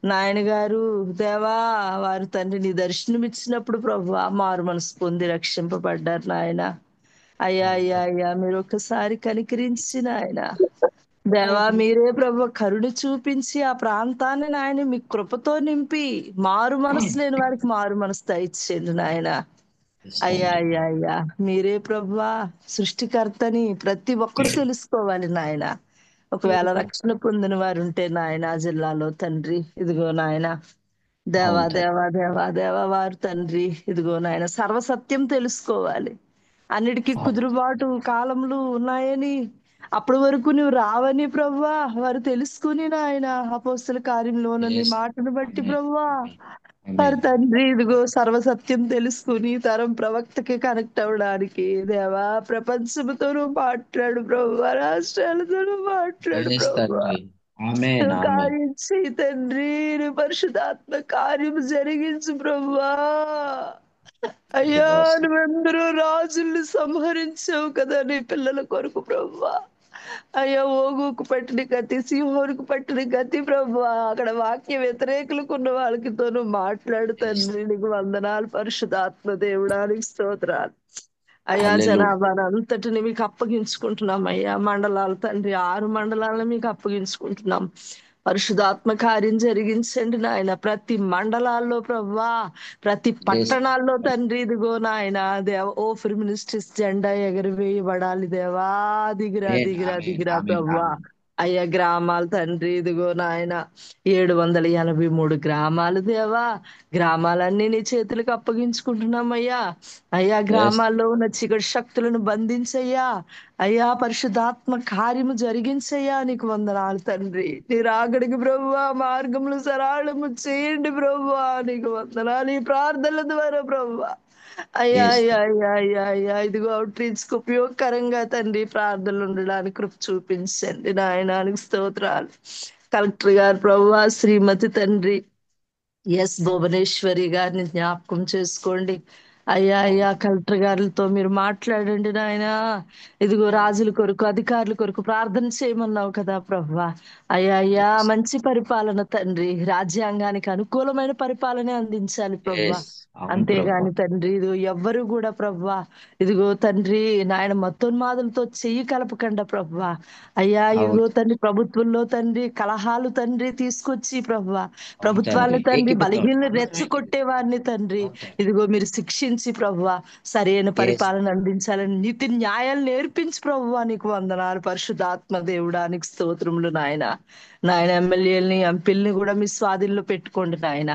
నాయన గారు దేవా, వారు తండ్రి నీ దర్శనం ఇచ్చినప్పుడు ప్రభువా మారు మనసు పొంది రక్షింపబడ్డారు నాయన. అయ్యా అయ్యా అయ్యా మీరు ఒకసారి కనికరించి నాయన దేవా, మీరే ప్రభు కరుణ చూపించి ఆ ప్రాంతాన్ని నాయన మీ కృపతో నింపి మారు మనసు లేని వారికి మారు మనసు దయచేయండి నాయన. అయ్యా అయ్యా అయ్యా మీరే ప్రభువా సృష్టికర్తని ప్రతి ఒక్కరు తెలుసుకోవాలి నాయన. ఒకవేళ రక్షణ పొందిన వారు ఉంటే నాయన ఆ జిల్లాలో తండ్రి, ఇదిగో నాయన దేవా దేవా దేవా దేవా వారు తండ్రి, ఇదిగో నాయన సర్వసత్యం తెలుసుకోవాలి. అన్నిటికీ కుదురుబాటు కాలంలో ఉన్నాయని, అప్పటి వరకు నువ్వు రావని ప్రభువా వారు తెలుసుకుని నాయన అపోస్తల కార్యంలోని మాటను బట్టి ప్రభువా వారు తండ్రి ఇదిగో సర్వసత్యం తెలుసుకుని తరం ప్రవక్తకి కనెక్ట్ అవ్వడానికి దేవా ప్రపంచంతో మాట్లాడు ప్రభువా, రాష్ట్రాలతో మాట్లాడు ప్రభువా. కార్యం చేయి తండ్రి, పరిశుద్ధాత్మ కార్యం జరిగించు ప్రభువా. అయ్యా నువ్వెందరూ రాజుల్ని సంహరించావు కదా నీ పిల్లల కొరకు ప్రభువా. అయ్యా ఓగుకు పట్టిన గతి, సింహోనికి పట్టిన గతి ప్రభువా. అక్కడ వాక్య వ్యతిరేకులకు ఉన్న వాళ్ళకితోనూ మాట్లాడు తండ్రి. నీకు వందనాలు పరిశుద్ధాత్మ దేవుడా, నీకు స్తోత్రాలు. అయ్యా జనాభాను అంతటిని మీకు అప్పగించుకుంటున్నాం అయ్యా. మండలాలు తండ్రి 6 మండలాలను మీకు అప్పగించుకుంటున్నాం. పరిశుధాత్మ కార్యం జరిగించండి నాయన. ప్రతి మండలాల్లో ప్రభువా, ప్రతి పట్టణాల్లో తండ్రి ఇదిగో నాయన దేవ ఓఫర్ మినిస్ట్రీస్ జెండా ఎగరవేయబడాలి దేవా. దిగిరా దిగిరా దిగిరా ప్రభువా. అయ్యా గ్రామాలు తండ్రి ఇదిగో నాయన 783 గ్రామాలు దేవా. గ్రామాలన్నీ నీ చేతులకు అప్పగించుకుంటున్నామయ్యా. అయ్యా గ్రామాల్లో ఉన్న చీకటి శక్తులను బంధించయ్యా. అయ్యా పరిశుద్ధాత్మ కార్యము జరిగించయ్యా. నీకు వందనాలు తండ్రి. నీ రాకడికి ప్రభువా మార్గములు సరళము చేయండి ప్రభువా. నీకు వందనాలు ఈ ప్రార్థనల ద్వారా ప్రభువా. అయ్యా అయ్యా అయ్యా అయ్యా అయ్యా ఇదిగో అవుట్ రీచ్ కు ఉపయోగకరంగా తండ్రి ప్రార్థనలు ఉండడానికి కృప చూపించండి నాయనానికి స్తోత్రాలు. కలెక్టర్ గారు ప్రభువా, శ్రీమతి తండ్రి ఎస్ భువనేశ్వరి గారిని జ్ఞాపకం చేసుకోండి అయ్యా. అయ్యా కలెక్టర్ గారులతో మీరు మాట్లాడండి నాయన. ఇదిగో రాజుల కొరకు అధికారుల కొరకు ప్రార్థన చేయమన్నావు కదా ప్రభువా. అయ్యా అయ్యా మంచి పరిపాలన తండ్రి, రాజ్యాంగానికి అనుకూలమైన పరిపాలన అందించాలి ప్రభువా. అంతేగాని తండ్రి ఇదిగో ఎవ్వరు కూడా ప్రభువా ఇదిగో తండ్రి నాయన మత్తోన్మాదులతో చెయ్యి కలపకుండా ప్రభువా. అయ్యా ఇదిగో తండ్రి ప్రభుత్వంలో తండ్రి కలహాలు తండ్రి తీసుకొచ్చి ప్రభువా ప్రభుత్వాలను తండ్రి బలహీనలు రెచ్చగొట్టే వారిని తండ్రి ఇదిగో మీరు శిక్షించి నడిపించి ప్రభువా సరైన Yes. పరిపాలన అందించాలని నీతి న్యాయాలు నేర్పించి ప్రభువా నీకు వందనాలు. పరిశుద్ధాత్మ దేవుడానికి స్తోత్రములు నాయన. నాయన ఎమ్మెల్యేలని ఎంపీలని కూడా మీ స్వాధీనంలో పెట్టుకోండి నాయన.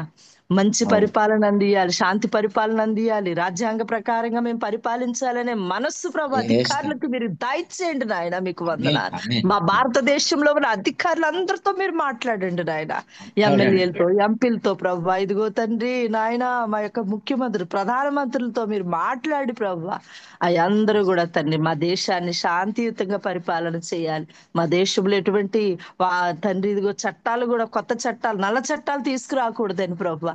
మంచి అవును. పరిపాలన అందియాలి, శాంతి పరిపాలన అందియాలి, రాజ్యాంగ ప్రకారంగా మేము పరిపాలించాలనే మనస్సు ప్రభు Yes. అధికారులకు మీరు దయచేయండి నాయన. మీకు Amen. వందనాలు. Amen. మా భారతదేశంలో ఉన్న అధికారులందరితో మీరు మాట్లాడండి నాయన. మాట్లాడండి. ఎమ్మెల్యేలతో ఎంపీలతో ప్రభు ఇదిగో తండ్రి నాయన మా యొక్క ముఖ్యమంత్రి ప్రధానమంత్రులతో మీరు మాట్లాడి ప్రభు అందరూ కూడా తండ్రి మా దేశాన్ని శాంతియుతంగా పరిపాలన చేయాలి. మా దేశంలో ఎటువంటి తండ్రి ఇదిగో చట్టాలు కూడా కొత్త చట్టాలు నల్ల చట్టాలు తీసుకురాకూడదని ప్రభు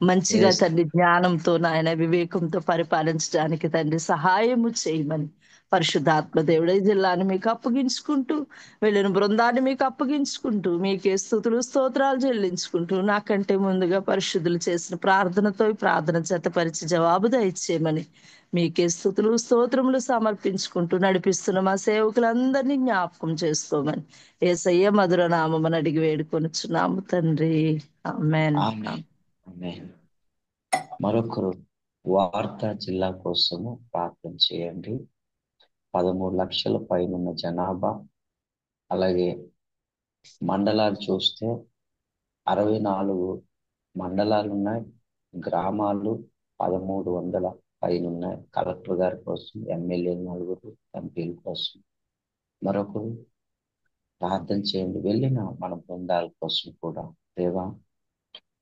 మంచిగా Yes. తండ్రి జ్ఞానంతో నాయన వివేకంతో పరిపాలించడానికి తండ్రి సహాయము చేయమని పరిశుద్ధాత్మ దేవుడు ఈ జిల్లాను మీకు అప్పగించుకుంటూ వెళ్ళిన బృందాన్ని మీకు అప్పగించుకుంటూ మీకే స్తుతులు స్తోత్రాలు చెల్లించుకుంటూ నాకంటే ముందుగా పరిశుద్ధులు చేసిన ప్రార్థనతో ఈ ప్రార్థన జతపరిచి జవాబు దయచేయమని మీకే స్తుతులు స్తోత్రములు సమర్పించుకుంటూ నడిపిస్తున్న మా సేవకులందరినీ జ్ఞాపకం చేసుకోమని యేసయ్య మధుర నామమని అడిగి వేడుకొనుచున్నాము తండ్రి. ఆమేన్. Amen. Amen. మరొకరు వార్తా జిల్లా కోసము ప్రార్థన చేయండి. 13 లక్షల పైన జనాభా, అలాగే మండలాలు చూస్తే 64 మండలాలు ఉన్నాయి, గ్రామాలు 1300 పైన ఉన్నాయి. కలెక్టర్ గారి కోసం, ఎమ్మెల్యే 4, ఎంపీల కోసం మరొకరు ప్రార్థన చేయండి. వెళ్ళిన మన బృందాల కోసం కూడా దేవా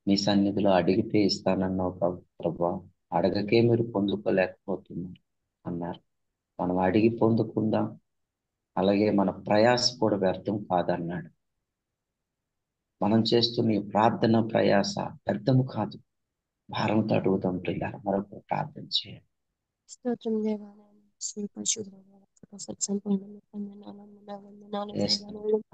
మీ సన్నిధిలో అడిగితే ఇస్తానన్నావు ప్రభా, అడగకే మీరు పొందుకోలేకపోతున్నారు అన్నారు. మనం అడిగి పొందుకుందాం, అలాగే మన ప్రయాస కూడా వ్యర్థం కాదన్నాడు. మనం చేస్తున్న ఈ ప్రార్థన ప్రయాస వ్యర్థము కాదు, భారంతో అడుగుదాం ప్రియులారా. మరొక ప్రార్థన చేయండి. స్తోత్రం దేవాలయం శ్రీ పరిశుద్ధ Yes.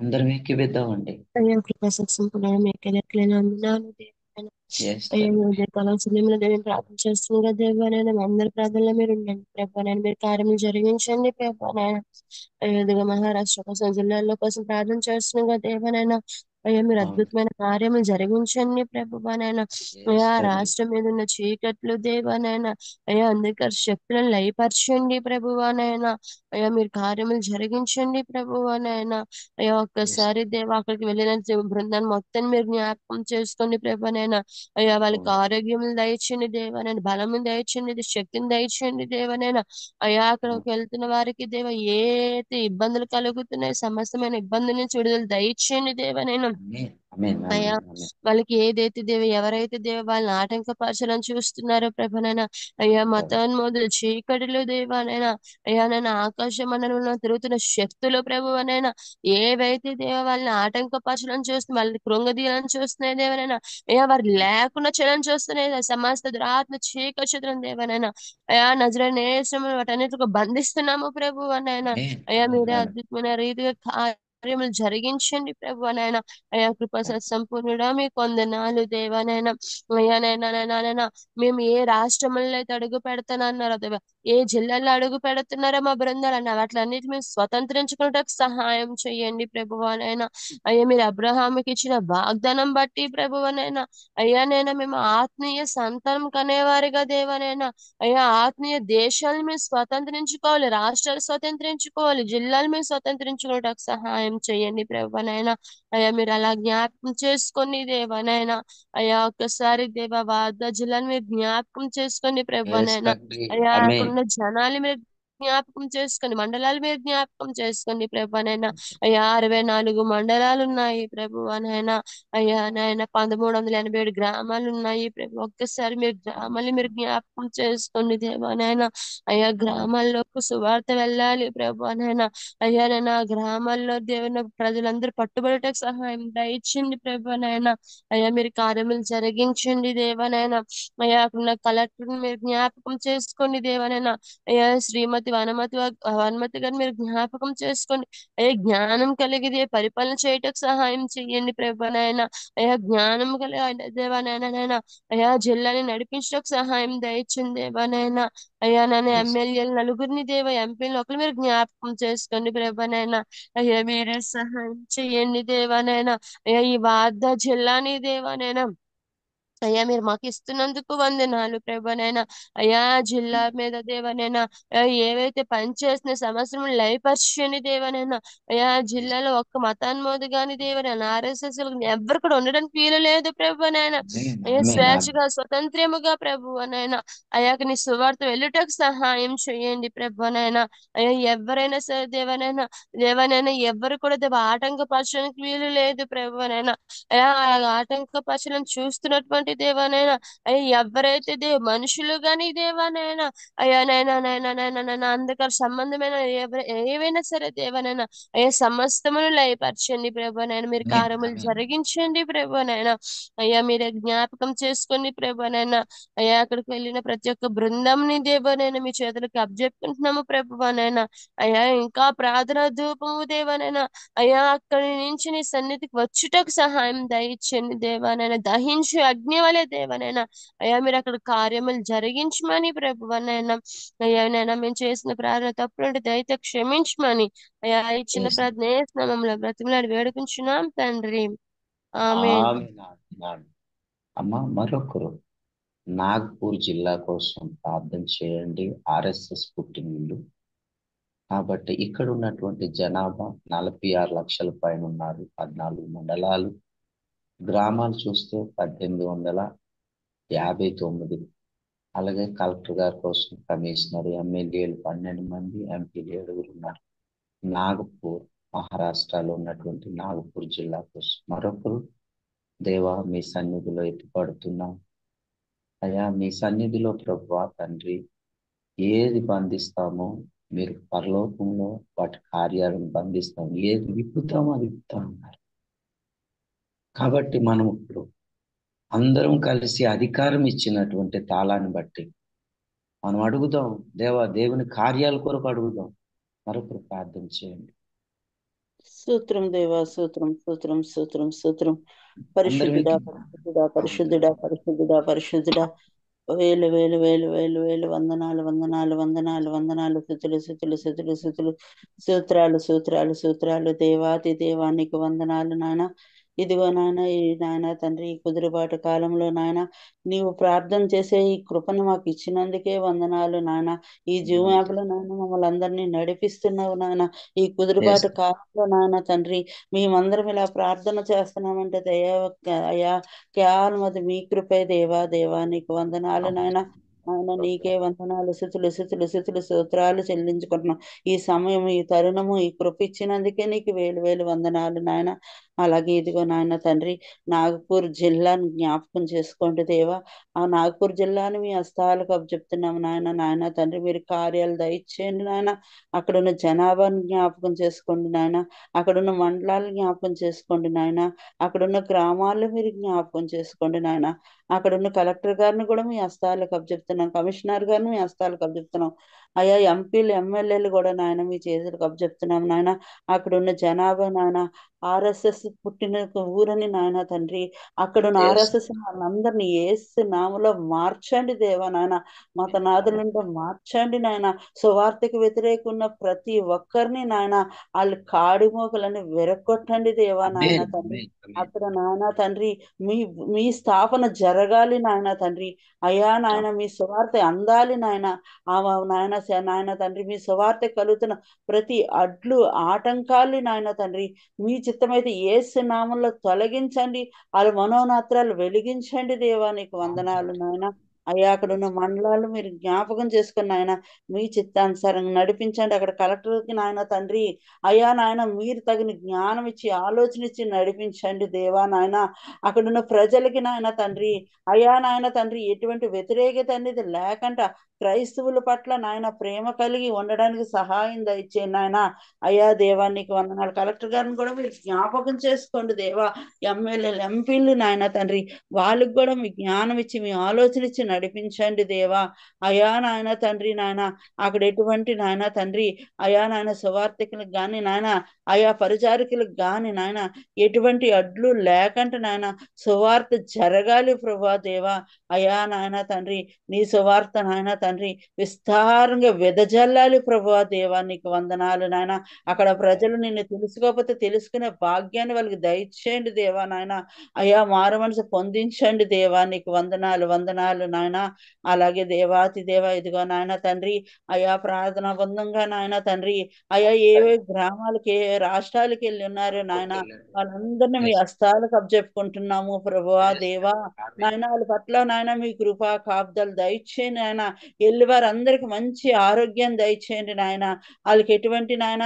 అందరం ఎక్కివేద్దామండి. అయ్యా కృపా సత్సంపూర్ణ మీకు లెక్కలేని వందనాలు దేవాలయం. Yes, అయ్యా తండ్రి. ఉదయ కాలం సమయంలో నేను ప్రార్థన చేస్తున్నా దేవాలయం. అందరి ప్రార్థనలో మీరు ఉండండి ప్రభానైనా, మీరు కార్యములు జరిగించండి ప్రభానైనా. అయ్యా ఇదిగో మహారాష్ట్ర కోసం, జిల్లాల కోసం ప్రార్థన చేస్తున్నా దేవానైనా. అయ్యా మీరు అవును. అద్భుతమైన కార్యములు జరిగించండి ప్రభువానైనా. Yes, అయ్యా తండ్రి. రాష్ట్రం మీద ఉన్న చీకట్లు దేవానైనా, అయ్యా అంధకార శక్తులను లయపరచండి ప్రభువానైనా. అయ్యా మీరు కార్యములు జరిగించండి ప్రభువానైనా. అయ్యా Yes. ఒక్కసారి దేవా అక్కడికి వెళ్ళిన బృందాన్ని మొత్తం మీరు జ్ఞాపకం చేసుకోండి ప్రభానైనా. అయ్యా వాళ్ళకి అవును. ఆరోగ్యములు దయచండి దేవనైనా, బలము దయచండి, శక్తిని దయచండి దేవనైనా. అయ్యా అక్కడికి వెళ్తున్న వారికి దేవ ఏ అయితే ఇబ్బందులు కలుగుతున్నాయి, సమస్తమైన ఇబ్బందుల నుంచి విడుదల దయచేయండి దేవనైనా. Amen. Amen. అయ్యా Amen. Amen. వాళ్ళకి ఏదైతే ఎవరైతే వాళ్ళని ఆటంకపరచాలని చూస్తున్నారో ప్రభనైనా, అయ్యా మతోన్మోదులు చీకటిలో దేవానైనా, అయ్యా నన్ను ఆకాశ మండలంలో తిరుగుతున్న శక్తులు ప్రభువనైనా, ఏవైతే వాళ్ళని ఆటంకపరచాలని చూస్తున్న వాళ్ళని కృంగదీయాలని చూస్తున్నాయి దేవనైనా, అయ్యా వారు లేకుండా చేయాలని చూస్తున్నాయి సమస్త దురాత్మ చీకచుద్రం దేవనైనా. అయ్యా నజరేయుడైన యేసునామములో వాటన్నిటిని బంధిస్తున్నాము ప్రభువనైనా. Amen. అయ్యా మీరే Amen. అద్భుతమైన రీతిగా కార్యములు జరిగించండి ప్రభువనైనా. అయ్యా కృపా సంపూర్ణుడా మీకు వందనాలు దేవానైనా. అయ్యా నైనా మేము ఏ రాష్ట్రంలో అయితే అడుగు పెడతానన్నారో దేవా, ఏ జిల్లాలో అడుగు పెడుతున్నారో మా బృందాలు అన్న వాటిలన్నిటి మేము స్వతంత్రించుకున్నటకు సహాయం చేయండి ప్రభువానైనా. అయ్యా మీరు అబ్రహాముకి ఇచ్చిన వాగ్దానం బట్టి ప్రభువనైనా, అయ్యా నైనా మేము ఆత్మీయ సంతానం కనేవారిగా దేవనైనా, అయ్యా ఆత్మీయ దేశాలను మేము స్వతంత్రించుకోవాలి, రాష్ట్రాలు స్వతంత్రించుకోవాలి, జిల్లాలు మేము స్వతంత్రించుకోవడానికి సహాయం చేయండి ప్రభువనైనా. అయ్యా మీరు అలా జ్ఞాపకం చేసుకొని దేవనైనా. అయ్యా ఒక్కసారి దేవా వార్దా జిల్లాని మీరు జ్ఞాపకం చేసుకొని Yes, ప్రభువనైనా. తండ్రి. అయ్యా Amen. అక్కడున్న జనాలు మీరు జ్ఞాపకం చేసుకొని, మండలాలు మీరు జ్ఞాపకం చేసుకోండి ప్రభువనైనా. అయ్యా 64 మండలాలు ఉన్నాయి ప్రభువనైనా. అయ్యా నాయన 1387 గ్రామాలు ఉన్నాయి ప్రభు. ఒక్కసారి మీరు గ్రామాలు మీరు జ్ఞాపకం చేసుకోండి దేవానైనా. అయ్యా గ్రామాల్లోకి సువార్త వెళ్ళాలి ప్రభువనైనా. అయ్యా నేను ఆ గ్రామాల్లో దేవుని ప్రజలందరూ పట్టుబడటకు సహాయం దయచేయండి ప్రభువనైనా. అయ్యా మీరు కార్యములు జరిగించండి దేవనైనా. అయ్యా అక్కడ కలెక్టర్ మీరు జ్ఞాపకం చేసుకోండి దేవనైనా. అయ్యా శ్రీమతి వనమతి గారిని మీరు జ్ఞాపకం చేసుకోండి. అయ్యా జ్ఞానం కలిగితే పరిపాలన చేయటకు సహాయం చేయండి ప్రభువనైనా. అయ్యా జ్ఞానం కలిగి దేవనైనా అయ్యా జిల్లాని నడిపించడానికి సహాయం దయచేయండి దేవనైనా. అయ్యా నన్ను Yes. ఎమ్మెల్యేలు నలుగురిని ఎంపీలు ఒకరు మీరు జ్ఞాపకం చేసుకోండి ప్రభనైనా. అయ్యా మీరే సహాయం చేయండి దేవానైనా. అయ్యా ఈ వార్దా జిల్లాని దేవానైనా అయ్యా మీరు మాకు ఇస్తున్నందుకు వందనాలు ప్రభానైనా. అయ్యా జిల్లా మీద దేవనైనా ఏవైతే పనిచేసిన సమస్యలను లయపరచని దేవనైనా, అయ్యా జిల్లాలో ఒక్క మతాన్మోదు గాని దేవనైనా ఆర్ఎస్ఎస్ ఎవ్వరు కూడా ఉండడానికి వీలు లేదు ప్రభానైనా. ఆమేన్, అయ్యా ఆమేన్, ఆమేన్. స్వేచ్ఛగా స్వతంత్రముగా ప్రభువనైనా అయ్యాక నీ సువార్త వెళ్ళుటకు సహాయం చేయండి ప్రభానైనా. అయ్యా ఎవరైనా సరే దేవనైనా ఎవ్వరు కూడా ఆటంకపరచడానికి వీలు లేదు ప్రభువనైనా. అయ్యా అలాగ ఆటంకపరచలను చూస్తున్నటువంటి దేవానైనా అయ్యా ఎవరైతే మనుషులు గాని దేవానైనా అయ్యా నైనా అందుకని సంబంధమైన ఏవైనా సరే దేవనైనా అయ్యా సమస్తమును లయపరచండి ప్రభానైనా. మీరు ఆమేన్, కార్యములు ఆమేన్. జరిగించండి ప్రభానైనా. అయ్యా మీరే జ్ఞాపకం చేసుకోండి ప్రభానైనా. అయ్యా అక్కడికి వెళ్ళిన ప్రతి ఒక్క బృందంని దేవనైనా మీ చేతులకు అప్పజెప్పుకుంటున్నాము ప్రభువానైనా. అయ్యా ఇంకా ప్రార్థన ధూపము దేవనైనా అయ్యా అక్కడి నుంచి నీ సన్నిధికి వచ్చుటకు సహాయం దయచేయండి దేవానైనా. దహించు అగ్ని వలె దేవనైనా అయ్యా మీరు అక్కడ కార్యములు జరిగించమని ప్రభువనైనా. అయ్యా నైనా మేము చేసిన ప్రార్థన తప్పులుంటే దయతో క్షమించమని అయ్యా ఈ చిన్న Yes. ప్రార్థన మమ్మల్ని బ్రతిమలాడి వేడుకుంటున్నాం తండ్రి. ఆమేన్. ఆమేన్, ఆమేన్, ఆమేన్. అమ్మ మరొకరు నాగ్పూర్ జిల్లా కోసం ప్రార్థన చేయండి. ఆర్ఎస్ఎస్ పుట్టినిల్లు కాబట్టి ఇక్కడ ఉన్నటువంటి జనాభా 46 లక్షల పైన ఉన్నారు. 14 మండలాలు, గ్రామాలు చూస్తే 1859. అలాగే కలెక్టర్ గారి కోసం కమిషనర్, ఎమ్మెల్యేలు 12 మంది, ఎంపీలు 7 ఉన్నారు. నాగపూర్ మహారాష్ట్రలో ఉన్నటువంటి నాగపూర్ జిల్లా కోసం మరొకరు, దేవా మీ సన్నిధిలో ఎత్తుపడుతున్నాం. అయ్యా మీ సన్నిధిలో ప్రభువా తండ్రి ఏది బంధిస్తామో మీరు పరలోకంలో వాటి కార్యాలను బంధిస్తాం, ఏది విప్పుతామో అది విప్పుతా ఉన్నారు. కాబట్టి మనం ఇప్పుడు అందరం కలిసి అధికారం ఇచ్చినటువంటి తాళాన్ని బట్టి మనం అడుగుదాం. దేవుని కార్యాల కొరకు అడుగుదాం. మరొకరు ప్రార్థన చేయండి. సూత్రం దేవా, సూత్రం సూత్రం సూత్రం సూత్రం. అందరం పరిశుద్ధుడా ఏకీభవిద్దాం. పరిశుద్ధుడా పరిశుద్ధుడా పరిశుద్ధుడా పరిశుద్ధుడా. వేలు వేలు వేలు వేలు వేలు వందనాలు వందనాలు వందనాలు వందనాలు. స్థుతులు స్థుతులు స్థుతులు స్థుతులు. సూత్రాలు సూత్రాలు సూత్రాలు. దేవాతి దేవానికి వందనాలు నాయన. ఇదిగో నాయన ఈ నాయన తండ్రి ఈ కుదురుబాటు కాలంలో నాయన నీవు ప్రార్థన చేసే ఈ కృపను మాకు ఇచ్చినందుకే వందనాలు నాయన. ఈ జూమ్ యాప్ లో నాయన మమ్మల్ని అందరినీ నడిపిస్తున్నావు నాయన. ఈ కుదురుబాటు కాలంలో నాయన తండ్రి మేమందరం ఇలా ప్రార్థన చేస్తున్నామంటే అయ్యా కేవలం అది మీ కృపే దేవా. దేవా నీకు వందనాలు నాయన. ఆయన నీకే వందనాలు, స్థుతులు స్థుతులు స్థుతులు స్తోత్రాలు చెల్లించుకుంటున్నాం. ఈ సమయం ఈ తరుణము ఈ కృప ఇచ్చినందుకే నీకు వేలు వేలు వందనాలు నాయన. అలాగే ఇదిగో నాయన తండ్రి నాగపూర్ జిల్లాను జ్ఞాపకం చేసుకోండి దేవా. ఆ నాగపూర్ జిల్లాను మీ హస్తాలకు అప్పచెప్తున్నాము నాయన. నాయన తండ్రి మీరు కార్యాలు దయచేయండి నాయన. అక్కడున్న జనాభాను జ్ఞాపకం చేసుకోండి నాయన. అక్కడున్న మండలాలను జ్ఞాపకం చేసుకోండి నాయన. అక్కడున్న గ్రామాలను మీరు జ్ఞాపకం చేసుకోండి నాయన. అక్కడున్న కలెక్టర్ గారిని కూడా మీ హస్తాలకు అప్పచెప్తున్నాం. కమిషనర్ గారిని మీ హస్తాలకు అప్పచెప్తున్నాం. అయ్యా ఎంపీలు ఎమ్మెల్యేలు కూడా నాయన మీ చేతులకు అప్పచెప్తున్నాం నాయన. అక్కడున్న జనాభా నాయన ఆర్ఎస్ఎస్ పుట్టిన ఊరని నాయన తండ్రి అక్కడున్న ఆర్ఎస్ఎస్ వాళ్ళందరినీ ఏసు నామలో మార్చండి దేవా నాయన. మతనాథులంటే మార్చండి నాయన. సువార్తకు వ్యతిరేకున్న ప్రతి ఒక్కరిని నాయన వాళ్ళు కాడిమోకలని విరగొట్టండి దేవా నాయన తండ్రి. అక్కడ నాయన తండ్రి మీ మీ స్థాపన జరగాలి నాయన తండ్రి. అయ్యా నాయన మీ సువార్త అందాలి నాయన. నాయన తండ్రి మీ సువార్త కలుగుతున్న ప్రతి అడ్లు ఆటంకాలు నాయన తండ్రి మీ చిత్తమైతే యేసు నామంలో తొలగించండి. వాళ్ళ మనోనాత్రాలు వెలిగించండి దేవా. నీకు వందనాలు నాయన. అయ్యా అక్కడ ఉన్న మండలాలు మీరు జ్ఞాపకం చేసుకుని నాయన మీ చిత్తానుసారంగా నడిపించండి. అక్కడ కలెక్టర్కి నాయన తండ్రి అయ్యా నాయన మీరు తగిన జ్ఞానం ఇచ్చి ఆలోచన ఇచ్చి నడిపించండి దేవా నాయన. అక్కడున్న ప్రజలకి నాయన తండ్రి అయ్యా నాయన తండ్రి ఎటువంటి వ్యతిరేకత అనేది లేకుండా క్రైస్తవుల పట్ల నాయన ప్రేమ కలిగి ఉండడానికి సహాయం దయచేయండి నాయన. అయ్యా దేవా నీకు వందనాలు. కలెక్టర్ గారిని కూడా మీరు జ్ఞాపకం చేసుకోండి దేవా. ఎమ్మెల్యేలు ఎంపీలు నాయన తండ్రి వాళ్ళకి కూడా మీ జ్ఞానం ఇచ్చి మీ ఆలోచన ఇచ్చి నడిపించండి దేవా. అయా నాయన తండ్రి నాయన అక్కడ ఎటువంటి నాయన తండ్రి అయా నాయన సువార్థికులకు కానీ నాయన ఆయా పరిచారకులకు కానీ నాయన ఎటువంటి అడ్లు లేకంటే నాయన సువార్త జరగాలి ప్రభా దేవా. అయా నాయన తండ్రి నీ సువార్త నాయన తండ్రి విస్తారంగా వెదజల్లాలి ప్రభా దేవా. నీకు వందనాలు నాయన. అక్కడ ప్రజలు నిన్ను తెలుసుకోకపోతే తెలుసుకునే భాగ్యాన్ని వాళ్ళకి దయచేయండి దేవా నాయన. అయ్యా మారు మనసు పొందించండి దేవా. నీకు వందనాలు వందనాలు నాయన. అలాగే దేవాతి దేవ ఇదిగో నాయన తండ్రి అయా ప్రార్థనా బంధంగా నాయన తండ్రి అయా ఏ గ్రామాలకి ఏ రాష్ట్రాలకి వెళ్ళి ఉన్నారు నాయన వాళ్ళందరినీ మీ హస్తాలకు అప్పచెప్పుకుంటున్నాము ప్రభువా దేవా. నాయన వాళ్ళ పట్ల నాయన మీ కృపా కాపుదలు దయచేయండి నాయన. వెళ్ళి వారందరికి మంచి ఆరోగ్యాన్ని దయచేయండి నాయన. వాళ్ళకి ఎటువంటి నాయన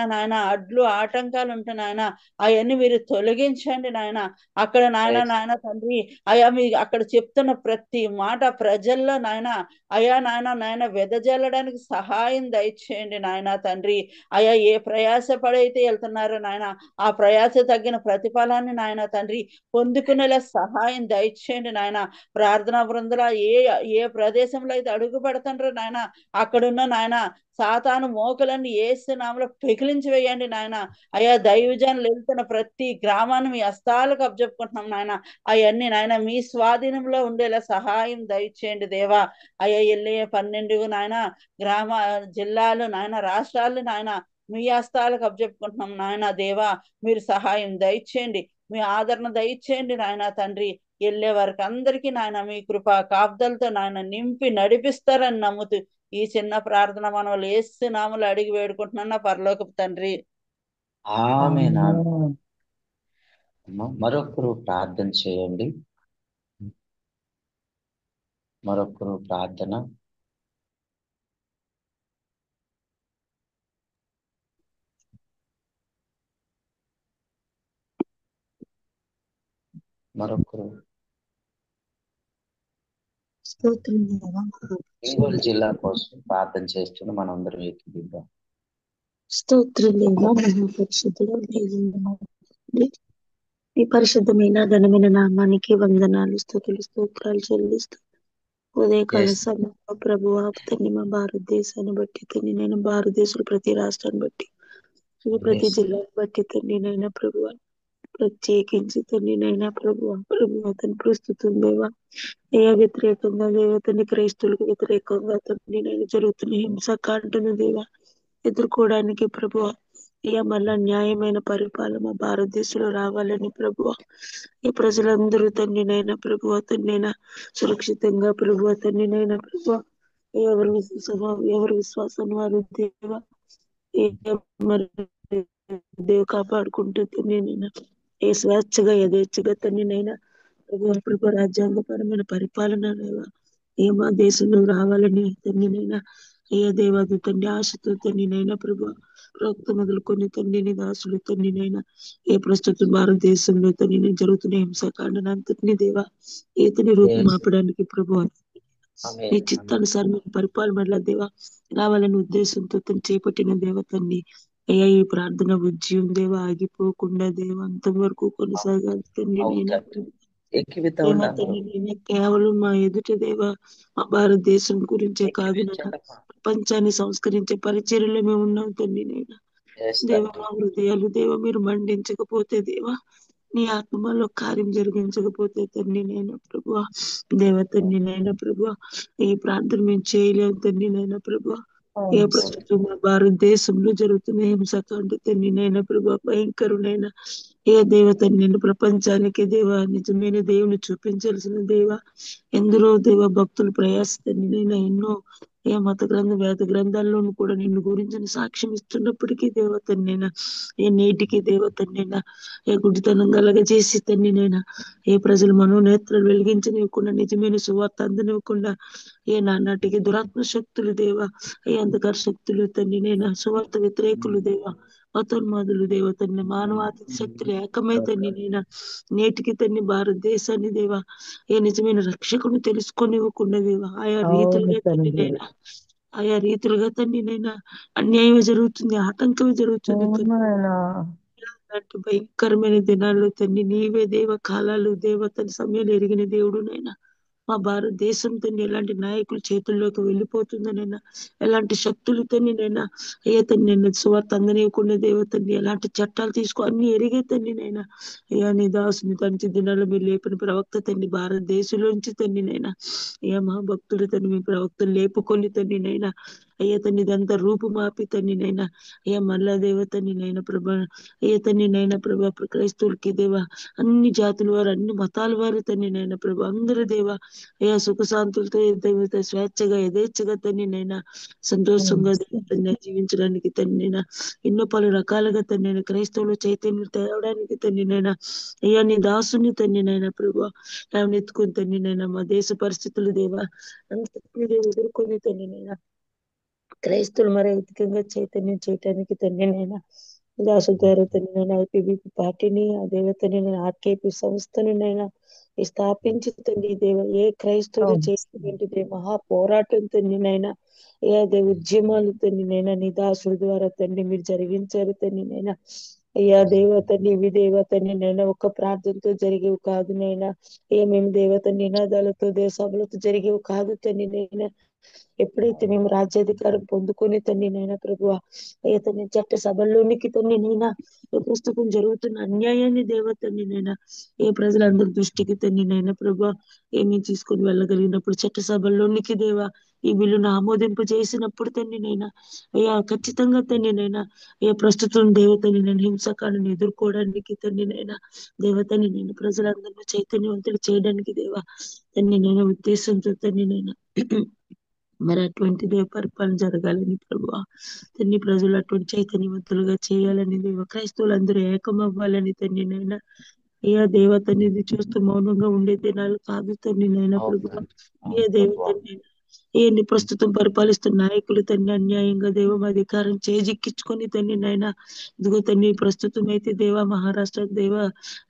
అడ్లు ఆటంకాలు ఉంటే నాయన అవన్నీ మీరు తొలగించండి నాయన. అక్కడ నాయన తండ్రి అయా మీ అక్కడ చెప్తున్న ప్రతి మాట ప్రజల్లో నాయన అయా నాయన వెదజల్లడానికి సహాయం దయచేయండి నాయన తండ్రి. అయా ఏ ప్రయాస పడైతే వెళ్తున్నారో నాయన ఆ ప్రయాస తగ్గిన ప్రతిఫలాన్ని నాయన తండ్రి పొందుకునేలా సహాయం దయచేయండి నాయన. ప్రార్థనా బృందుల ఏ ఏ ప్రదేశంలో అయితే అడుగు పెడుతుండ్రో నాయన అక్కడున్న నాయన సాతాను మోకలన్నీ ఏసు నామలో పెకిలించి వేయండి నాయన. అయా దైవజనులు వెళ్తున్న ప్రతి గ్రామాన్ని మీ హస్తాలకు అప్పచెప్పుకుంటున్నాం నాయన. అవన్నీ నాయన మీ స్వాధీనంలో ఉండేలా సహాయం దయచేయండి దేవా. అయ్యా వెళ్ళే 12 నాయన గ్రామ జిల్లాలు నాయన రాష్ట్రాలు నాయన మీ హస్తాలకు అప్పచెప్పుకుంటున్నాం నాయన దేవా. మీరు సహాయం దయచేయండి, మీ ఆదరణ దయచేయండి నాయన తండ్రి. వెళ్ళే వారికి అందరికీ నాయన మీ కృపా కాపుదలతో నాయన నింపి నడిపిస్తారని నమ్ముతూ ఈ చిన్న ప్రార్థన మనం యేసు నామములో అడిగి వేడుకుంటున్నా పరలోకపు తండ్రి. ఆమేన్. మరొకరు ప్రార్థన చేయండి. మరొకరు ప్రార్థన. మరొకరు ఒంగోలు జిల్లా కోసం ప్రార్థన చేస్తున్న మనందరం ఏకీభవిద్దాం. స్తోత్రం దేవా మహాపరిశుద్ధుడా ఈ పరిశుద్ధమైన ఘనమైన నామానికి వందనాలు స్తుతులు స్తోత్రాలు చెల్లిస్తూ ఉదయకాల సమయంలో ప్రభువా తండ్రి మా భారతదేశాన్ని బట్టి తండ్రి నేను భారతదేశంలో ప్రతి రాష్ట్రాన్ని బట్టి ప్రతి జిల్లాను బట్టి తండ్రి నైనా ప్రభువా ప్రత్యేకించి తండ్రి నైనా ప్రభువా తన ప్రస్తుతం దేవా ఏ వ్యతిరేకంగా దేవా తండ్రి క్రైస్తువులకు వ్యతిరేకంగా తండ్రి నేను జరుగుతున్న హింసకాండను దేవా ఎదుర్కోవడానికి ప్రభువా అయ్యా మళ్ళా న్యాయమైన పరిపాలన మా భారతదేశంలో రావాలని ప్రభువా ఈ ప్రజలందరూ తండ్రినైనా ప్రభువా తండ్రినైనా సురక్షితంగా ప్రభువా తండ్రినైనా ప్రభువా ఎవరి విశ్వాసం వారు దేవా మరి దేవు కాపాడుకుంటూ తండ్రినైనా ఏ స్వేచ్ఛగా యథేచ్ఛగా తండ్రినైనా ప్రభు రాజ్యాంగపరమైన పరిపాలన ఏ మా దేశంలో రావాలని తండ్రినైనా ఏ దేవాది తండ్రి ఆశతో తండ్రినైనా ప్రభు ప్రవక్త మొదలుకొని తండ్రిని దాసులు తండ్రినైనా ఏ ప్రస్తుతం భారతదేశంలో తండ్రి జరుగుతున్న హింసాకాండను అంతటినీ దేవా ఏతని రూపుమాపడానికి ప్రభు నీ చిత్తానుసారమైన పరిపాలన వల్ల దేవా రావాలని ఉద్దేశంతో తను చేపట్టిన దేవతని అయ్యా ఈ ప్రార్థన ఉజ్జీవం దేవా ఆగిపోకుండా దేవా అంతవరకు కొనసాగాలి తండ్రి నేను కేవలం మా ఎదుట దేవా మా భారతదేశం గురించే కాదు ప్రపంచాన్ని సంస్కరించే పరిచర్యలో మేము ఉన్నాం తండ్రి నైనా దేవ మా హృదయాలు దేవ మీరు మండించకపోతే దేవా నీ ఆత్మలో కార్యం జరిగించకపోతే తండ్రి నైనా ప్రభువా దేవ తండ్రి నైనా ప్రభువా ఈ ప్రార్థన మేము చేయలేము తండ్రి నైనా ప్రభువా ఏ ప్రస్తుతం భారతదేశంలో జరుగుతున్న హింసకాండ తండ్రి నైనా ప్రభువా భయంకరునైన ఏ దేవత నేను ప్రపంచానికి దేవ నిజమైన దేవుని చూపించాల్సిన దేవ ఎందరో దేవ భక్తులు ప్రయాసతండి నేను ఎన్నో ఏ మత వేద గ్రంథాల్లోనూ కూడా నిన్ను గురించిన సాక్ష్యం ఇస్తున్నప్పటికీ దేవతన్నైనా ఏ నేటికి దేవతన్నైనా ఏ గుడితనం కలగజేసి తన్నినైనా ఏ ప్రజలు మనోనేత్రాలు వెలిగించనివ్వకుండా నిజమైన సువార్త అందనివ్వకుండా ఏ నానాటికి దురాత్మ శక్తులు దేవ ఏ అంధకార శక్తులు తండ్రినైనా సువార్త వ్యతిరేకులు దేవ మతోన్మాదులు దేవతని మానవాతి శక్తులు ఏకమైతండి నేను నేటికి తన్ని భారతదేశాన్ని దేవా ఏ నిజమైన రక్షకుని తెలుసుకొనివ్వకుండా దేవా ఆయా రీతులుగా తండ్రి నైనా అన్యాయం జరుగుతుంది, ఆటంకం జరుగుతుంది. అలాంటి భయంకరమైన దినాల్లో తండ్రి నీవే దేవ కాలాలు దేవతని సమయాలు ఎరిగిన దేవుడు నైనా మా భారతదేశం తండ్రి ఎలాంటి నాయకుల చేతుల్లోకి వెళ్ళిపోతుందనైనా, ఎలాంటి శక్తులు తండ్రి నైనా అయ్యా తండ్రి నేను సువార్త అందనీయకుండా దేవతండి ఎలాంటి చట్టాలు తీసుకో అన్ని ఎరిగే తండ్రి నైనా అయ్యా నీ దాసుని తండ్రి దినాల్లో మీరు లేపిన ప్రవక్త తండ్రి భారతదేశంలోంచి తండ్రి నైనా అయ్యా మహాభక్తుడు తండ్రి మీ ప్రవక్తలు లేపుకొని తండ్రి నైనా అయ్యా తండ్రి ఇదంతా రూపుమాపి తండ్రి నైనా అయ్యా మళ్ళా దేవతని నైనా ప్రభా అయ్యా తండ్రి నైనా ప్రభా క్రైస్తవులకి దేవా అన్ని జాతుల వారు అన్ని మతాల వారు తండ్రి నైనా ప్రభా అందరూ దేవా అయ్యా సుఖశాంతులతో దేవత స్వేచ్ఛగా యథేచ్ఛగా తండ్రి నైనా సంతోషంగా తండ్రి జీవించడానికి తండ్రి నైనా ఎన్నో పలు రకాలుగా తండ్రి నైనా క్రైస్తవులు చైతన్యం తేవడానికి తండ్రి నైనా అయ్యా నీ దాసుని తండ్రి నైనా ప్రభా ఎత్తుకుని తండ్రి నైనా మా దేశ పరిస్థితులు దేవా అంతటినీ ఎదుర్కొని తండ్రి నైనా క్రైస్తవులు మరి అధికంగా చైతన్యం చేయటానికి తండ్రి నైనా దాసు ద్వారా తండ్రి నైనా ఐపీబీపీ పార్టీని ఆ దేవతని నేను ఆర్కేపీ సంస్థని నైనా స్థాపించి తండ్రి దేవ ఏ క్రైస్తవుడు చేసినటువంటి మహా పోరాటం తండ్రి నైనా ఏ అదే ఉద్యమాలు తండ్రి నైనా నీ దాసుల ద్వారా తండ్రి మీరు జరిగించారు తండ్రి నైనా అయ్యా దేవతని ఇవి దేవతని నైనా ఒక్క ప్రార్థనతో జరిగేవి కాదు నైనా ఏ మేము దేవత నినాదాలతో దేశములతో జరిగేవి కాదు తండ్రి నైనా ఎప్పుడైతే మేము రాజ్యాధికారం పొందుకొని తండ్రి నైనా ప్రభువా అతని చట్ట సభల్లోనికి తండ్రి నైనా ప్రస్తుతం జరుగుతున్న అన్యాయాన్ని దేవతండి నైనా ఏ ప్రజలందరి దృష్టికి తండ్రి నైనా ప్రభా ఏమి తీసుకొని వెళ్ళగలిగినప్పుడు చట్ట సభల్లోనికి దేవా ఈ బిల్లును ఆమోదింప చేసినప్పుడు తండ్రి నైనా అయ్యా ఖచ్చితంగా తండ్రి నైనా ఏ ప్రస్తుతం దేవతని నేను హింసకాలను ఎదుర్కోవడానికి తండ్రి నైనా దేవతని నేను ప్రజలందరినీ చైతన్యవంతులు చేయడానికి దేవా తండ్రి నేను ఉద్దేశంతో తండ్రి నైనా మరి అటువంటి దేవ పరిపాలన జరగాలని ప్రభు తండ్రి ప్రజలు అటువంటి చైతన్యవంతులుగా చేయాలని దేవ క్రైస్తవులందరూ ఏకమవ్వాలని తండ్రి నైనా అయ్యా దేవతని చూస్తూ మౌనంగా ఉండే దినాలు కాదు తండ్రి నైనా ప్రభు ఏ దేవతని ఏంటి ప్రస్తుతం పరిపాలిస్తున్న నాయకులు తండ్రి అన్యాయంగా దేవం అధికారం చేజిక్కించుకొని తండ్రి నైనా ఇదిగో తండ్రి ప్రస్తుతం అయితే దేవ మహారాష్ట్ర దేవ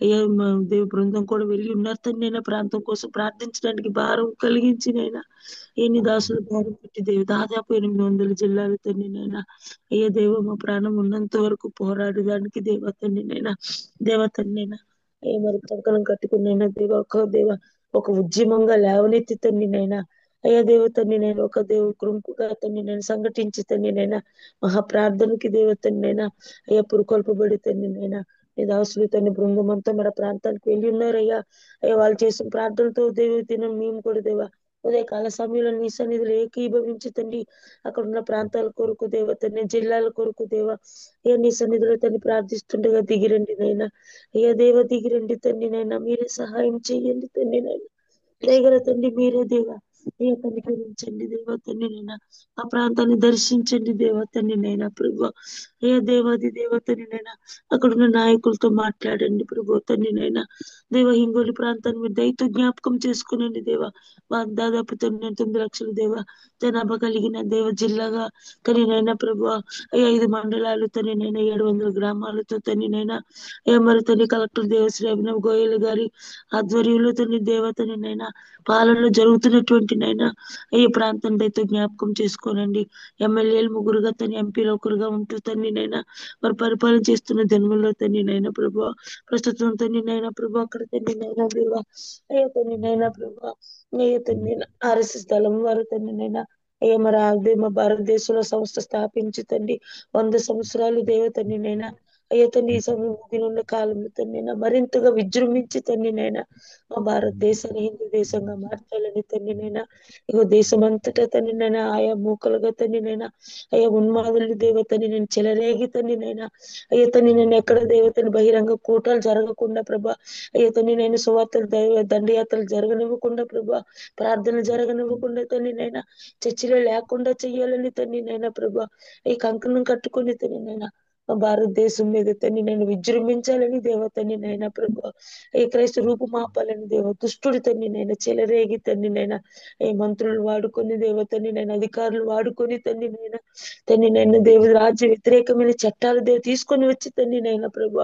అయ్యా దేవ బృందం కూడా వెళ్ళి ఉన్నారు తండ్రి నైనా ప్రాంతం కోసం ప్రార్థించడానికి భారం కలిగించి నైనా ఎన్ని దాసులు భారం పెట్టి దేవి దాదాపు 800 జిల్లాలు తండ్రి నైనా అయ్యా దేవ మా ప్రాణం ఉన్నంత వరకు పోరాడడానికి దేవతన్నైనా ఏ మరి కంకణం కట్టుకున్నైనా దేవ ఒక ఉద్యమంగా లేవనెత్తి తండ్రి నైనా అయ్యా దేవతని నేను ఒక కృంపుగా తండ్రి నేను సంఘటించి తండ్రి నైనా మహా ప్రార్థనకి దేవతని నైనా అయ్యా పురుకొల్పబడి తండ్రి నైనా నీ దాసులు తండ్రి బృందం అంతా మన ప్రాంతానికి వెళ్ళి ఉన్నారయ్యా అయ్యా వాళ్ళు చేసిన ప్రార్థనతో దినం మేము కూడా దేవా ఉదయకాల సమయంలో నీ సన్నిధిలో ఏకీభవించి తండ్రి అక్కడ ఉన్న ప్రాంతాల కొరకు దేవతని జిల్లాల కొరకు దేవ ఏ నీ సన్నిధిలో తండ్రి ప్రార్థిస్తుండగా దిగిరండి నైనా అయ్యా దేవ దిగిరండి తండ్రి నైనా మీరే సహాయం చేయండి తండ్రి నైనా దయగల తండ్రి మీరే దేవా ఏ కనికరించండి దేవ తండ్రి నైనా ఆ ప్రాంతాన్ని దర్శించండి దేవ తండ్రి నైనా ప్రభు ఏ దేవాది దేవతని నైనా అక్కడున్న నాయకులతో మాట్లాడండి ప్రభు తండ్రి నైనా దేవ హింగోలి ప్రాంతాన్ని మీరు దయతో జ్ఞాపకం చేసుకునండి దేవ దాదాపు 9 లక్షల దేవ జనాభా కలిగిన దేవ జిల్లాగా తనినైనా ప్రభు 5 మండలాలు తనినైనా 700 గ్రామాలతో తనినైనా మరి తని కలెక్టర్ దేవశ్రీ అభినవ్ గోయల్ గారి ఆధ్వర్యంలో తని దేవతనినైనా పాలనలో జరుగుతున్నటువంటి నైనా ఈ ప్రాంతం దయతో జ్ఞాపకం చేసుకోనండి ఎమ్మెల్యేలు 3 తని ఎంపీలు 1 ఉంటూ తనినైనా మరి పరిపాలన చేస్తున్న జన్మలో తనినైనా ప్రభు ప్రస్తుతం తనినైనా ప్రభు అక్కడ తనినైనా దేవ అయ్యా తనినైనా ప్రభు అయ్యా తన్ని ఆర్ఎస్ఎస్ దళం వారు తనినైనా అయ్యా మరి అదే మా భారతదేశంలో సంస్థ స్థాపించి తండ్రి 100 సంవత్సరాలు దేవతనినైనా అయ్యా తండ్రి ఈ సమయం ముగినున్న కాలంలో తన్నైనా మరింతగా విజృంభించి తన్నినైనా మా భారతదేశాన్ని హిందూ దేశంగా మార్చాలని తన్నినైనా ఇగో దేశం అంతటా తన్నినైనా ఆయా మూకలుగా తన్నినైనా అయ్యా ఉన్మాదులు దేవతని నేను చెలరేగి తన్నినైనా అయ్యా తన్ని నేను ఎక్కడ దేవతని బహిరంగ కూటాలు జరగకుండా ప్రభా అయ్యా తన్ని నేను సువార్తలు దండయాత్రలు జరగనివ్వకుండా ప్రభా ప్రార్థన జరగనివ్వకుండా తన్నినైనా చర్చిలో లేకుండా చెయ్యాలని తన్నినైనా ప్రభా ఈ కంకణం కట్టుకుని తన్నినైనా మా భారతదేశం మీద తన్ని నేను విజృంభించాలని దేవతని నైనా ప్రభు ఏ క్రైస్త రూపుమాపాలని దేవ దుష్టుడి తన్ని నైనా చెలరేగి తన్ని నైనా ఏ మంత్రులు వాడుకొని దేవతని నేను అధికారులు వాడుకొని తన్ని నైనా దేవ రాజ్య వ్యతిరేకమైన చట్టాలు దేవ తీసుకొని వచ్చి తన్ని నైనా ప్రభు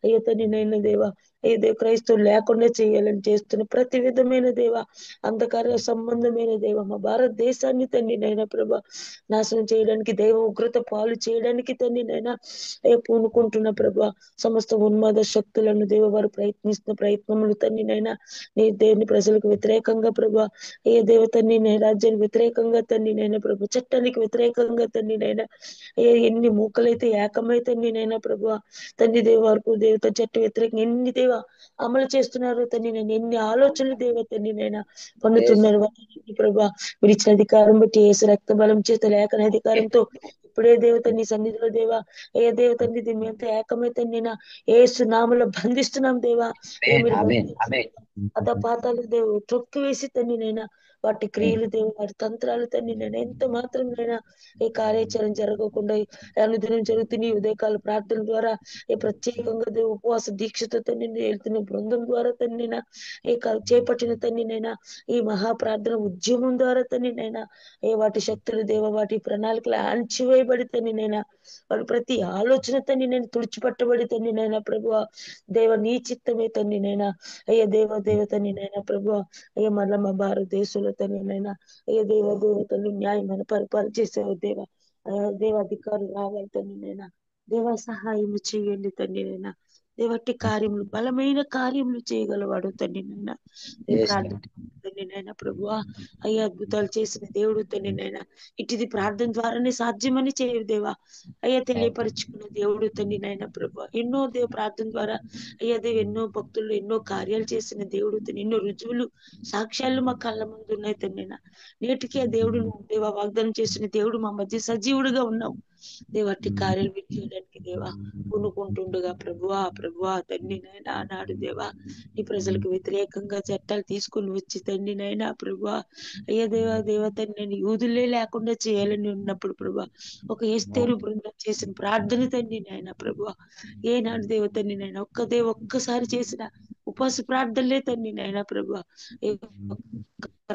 అయ్యో తన్ని నైనా దేవ ఏదో క్రైస్తవులు లేకుండా చేయాలని చేస్తున్న ప్రతి విధమైన దేవ అంధకార సంబంధమైన దేవ మా భారతదేశాన్ని తండ్రి నైనా ప్రభా నాశనం చేయడానికి దైవ ఉగ్రత పాలు చేయడానికి తండ్రి నైనా పూనుకుంటున్న ప్రభా సమస్త ఉన్మాద శక్తులను దేవ వారు ప్రయత్నిస్తున్న ప్రయత్నములు తండ్రి నైనా నీ దేవుని ప్రజలకు వ్యతిరేకంగా ప్రభా ఏ దేవతని నేను రాజ్యానికి వ్యతిరేకంగా తండ్రి నైనా ప్రభు చట్టానికి వ్యతిరేకంగా తండ్రి నైనా ఎన్ని మూకలైతే ఏకమైతే నేనైనా ప్రభు తండ్రి దేవ వరకు దేవత చట్ట వ్యతిరేకంగా ఎన్ని దేవ అమలు చేస్తున్నారు తండ్రి నేను ఎన్ని ఆలోచనలు దేవ తండ్రి నైనా పన్నుతున్నారు ప్రభా మీరు ఇచ్చిన అధికారం బట్టి ఏసు రక్త బలం చేత లేఖన అధికారంతో ఇప్పుడే దేవత నీ సన్నిధిలో దేవా ఏ దేవత నీ మేంతో ఏకమైతే నేను ఏసు నామలో బంధిస్తున్నాం దేవా మీరు అధపాతాలు దేవు త్రొక్కి వేసి తండ్రి నైనా వాటి క్రియలు దేవు వాటి తంత్రాలు తండ్రి నేను ఎంత మాత్రం నైనా ఈ కార్యాచరణ జరగకుండా అనుదినం జరుగుతున్న ఉదయకాల ప్రార్థన ద్వారా ఈ ప్రత్యేకంగా దేవు ఉపవాస దీక్షతో తండ్రి వెళ్తున్న బృందం ద్వారా తండ్రి చేపట్టిన తండ్రి నైనా ఈ మహాప్రార్థన ఉద్యమం ద్వారా తండ్రి నైనా వాటి శక్తులు దేవ వాటి ప్రణాళికలు అణచివేయబడి తండ్రి నైనా వాటి ప్రతి ఆలోచన తండ్రి నేను తుడిచిపట్టబడి తండ్రి నైనా ప్రభు దేవ నీ చిత్తమే తండ్రి నైనా దేవ తండ్రి నైనా ప్రభు మళ్ళా మా భారతదేశంలో తండ్రి నైనా దేవతలు న్యాయమైన పరిపాలన చేసేవు దేవ అధికారులు రావాలి తండ్రి నైనా దేవ సహాయం చేయండి తండ్రి నైనా దేవట్టి కార్యములు బలమైన కార్యములు చేయగలవాడు తండ్రి నైనా ప్రార్థన తండ్రి నైనా ప్రభు అయ్యా అద్భుతాలు చేసిన దేవుడు తండ్రి నైనా ఇటుది ప్రార్థన ద్వారానే సాధ్యమని చేయు దేవా అయ్యా తెలియపరుచుకున్న దేవుడు తండ్రి నైనా ప్రభు ఎన్నో ప్రార్థన ద్వారా అయ్యా దేవు ఎన్నో భక్తులు ఎన్నో కార్యాలు చేసిన దేవుడు తండ్రి ఎన్నో రుజువులు సాక్ష్యాలు మా కళ్ళ ముందు ఉన్నాయి తండ్రి నేటికి ఆ దేవుడు దేవా వాగ్దానం చేసిన దేవుడు మా మధ్య సజీవుడుగా ఉన్నావు దేవట్టి కార్యాలు విడిచేయడానికి దేవా పూనుకుంటుండగా ప్రభువా తండ్రి నైనా నాడు దేవా నీ ప్రజలకు వ్యతిరేకంగా చట్టాలు తీసుకుని వచ్చి తండ్రి నైనా ప్రభువా అయ్యా దేవా తండ్రి నేను యూదులే లేకుండా చేయాలని ఉన్నప్పుడు ప్రభా ఒక ఏస్తేరు బృందం చేసిన ప్రార్థన తండ్రి నైనా ప్రభువా ఏనాడు దేవతండ్రి నైనా ఒక్కసారి చేసిన ఉపవాస ప్రార్థనలే తండ్రి నైనా ప్రభువా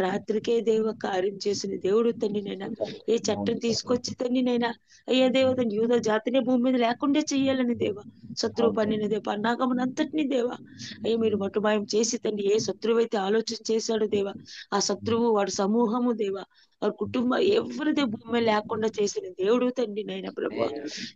రాత్రికే దేవ కార్యం చేసిన దేవుడు తండ్రి నైనా ఏ చట్టం తీసుకొచ్చి తండ్రి నైనా అయ్యా దేవ తండ్రి యూద జాతినే భూమి మీద లేకుండా చెయ్యాలని దేవా శత్రువు పన్నిన దేవ పన్నాగమనంతటిని దేవా అయ్యా మీరు మటుమాయం చేసి తండ్రి ఏ శత్రువు అయితే ఆలోచన చేశాడు దేవా ఆ శత్రువు వాడు సమూహము దేవా వారి కుటుంబం ఎవరిదే భూమి లేకుండా చేసిన దేవుడు తండ్రి నైనా ప్రభు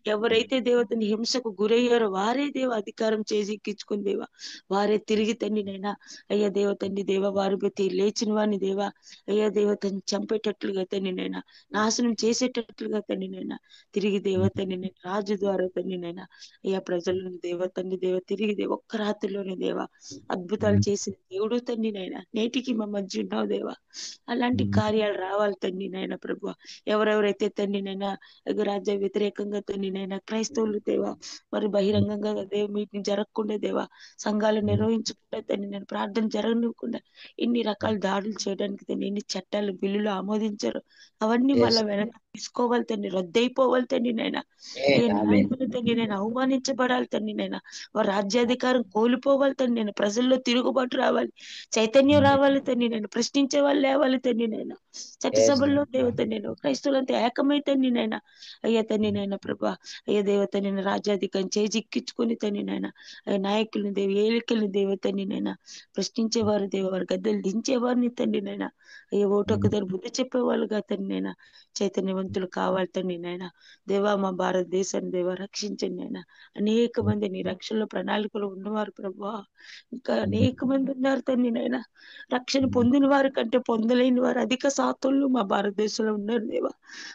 ఎవరైతే దేవతని హింసకు గురయ్యారో వారే దేవ అధికారం చేసి ఎక్కించుకుని దేవా వారే తిరిగి తండ్రి నైనా అయ్యా దేవతండి దేవ వారి ప్రతి లేచిన వారిని దేవా అయ్యా దేవతని చంపేటట్లుగా తండ్రి నైనా నాశనం చేసేటట్లుగా తండ్రి నైనా తిరిగి దేవతని నేను రాజు ద్వారా తండ్రి నైనా అయ్యా ప్రజలను దేవతండి దేవ తిరిగి ఒక్క రాత్రిలోనే దేవా అద్భుతాలు చేసిన దేవుడు తండ్రి నైనా నేటికి మా మధ్య ఉన్నావు దేవా అలాంటి కార్యాలు రావాలి తండ్రి నైనా ప్రభు ఎవరెవరైతే తండ్రి నైనా రాజ్య వ్యతిరేకంగా తండ్రి నైనా క్రైస్తవులు దేవా మరి బహిరంగంగా మీటింగ్ జరగకుండా దేవా సంఘాలు నిర్వహించకుండా తండ్రి నేను ప్రార్థన జరగనివ్వకుండా ఇన్ని రకాల దాడులు చేయడానికి తండ్రి ఎన్ని చట్టాలు బిల్లులు ఆమోదించారు అవన్నీ మళ్ళా వెనక తీసుకోవాలి తండ్రి రద్దయిపోవాలి తండ్రి నైనా ఏ నాయకులు తండ్రి నేను అవమానించబడాలి తండ్రి నైనా వారి రాజ్యాధికారం కోల్పోవాలి తండ్రి నేను ప్రజల్లో తిరుగుబాటు రావాలి చైతన్యం రావాలి తండ్రి నేను ప్రశ్నించే వాళ్ళు లేవాలి తండ్రి నైనా చట్టసభల్లో దేవత నేను క్రైస్తవులంతా ఏకమై తండ్రి నైనా అయ్యా తండ్రి నైనా ప్రభా అయ్యా దేవత నేను రాజ్యాధికారం చేజిక్కించుకొని తండ్రి నైనా అయ్యా నాయకుల్ని ఏలికల్ని దేవతని నైనా ప్రశ్నించేవారు దేవారు గద్దెలు దించేవారిని తండ్రి నైనా అయ్యా ఓటొక్క దాని బుద్ధి చెప్పేవాళ్ళుగా తండ్రి నైనా చైతన్యవంతులు కావాలి తండ్రి నైనా దేవా మా భారతదేశాన్ని దేవా రక్షించండి నైనా అనేక మంది నీ రక్షణలో ప్రణాళికలు ఉన్నవారు ప్రభా ఇంకా అనేక మంది ఉన్నారు తండ్రి నైనా రక్షణ పొందిన వారి కంటే పొందలేని వారు అధిక శాతంలో మా భారతదేశంలో ఉన్నారు దేవా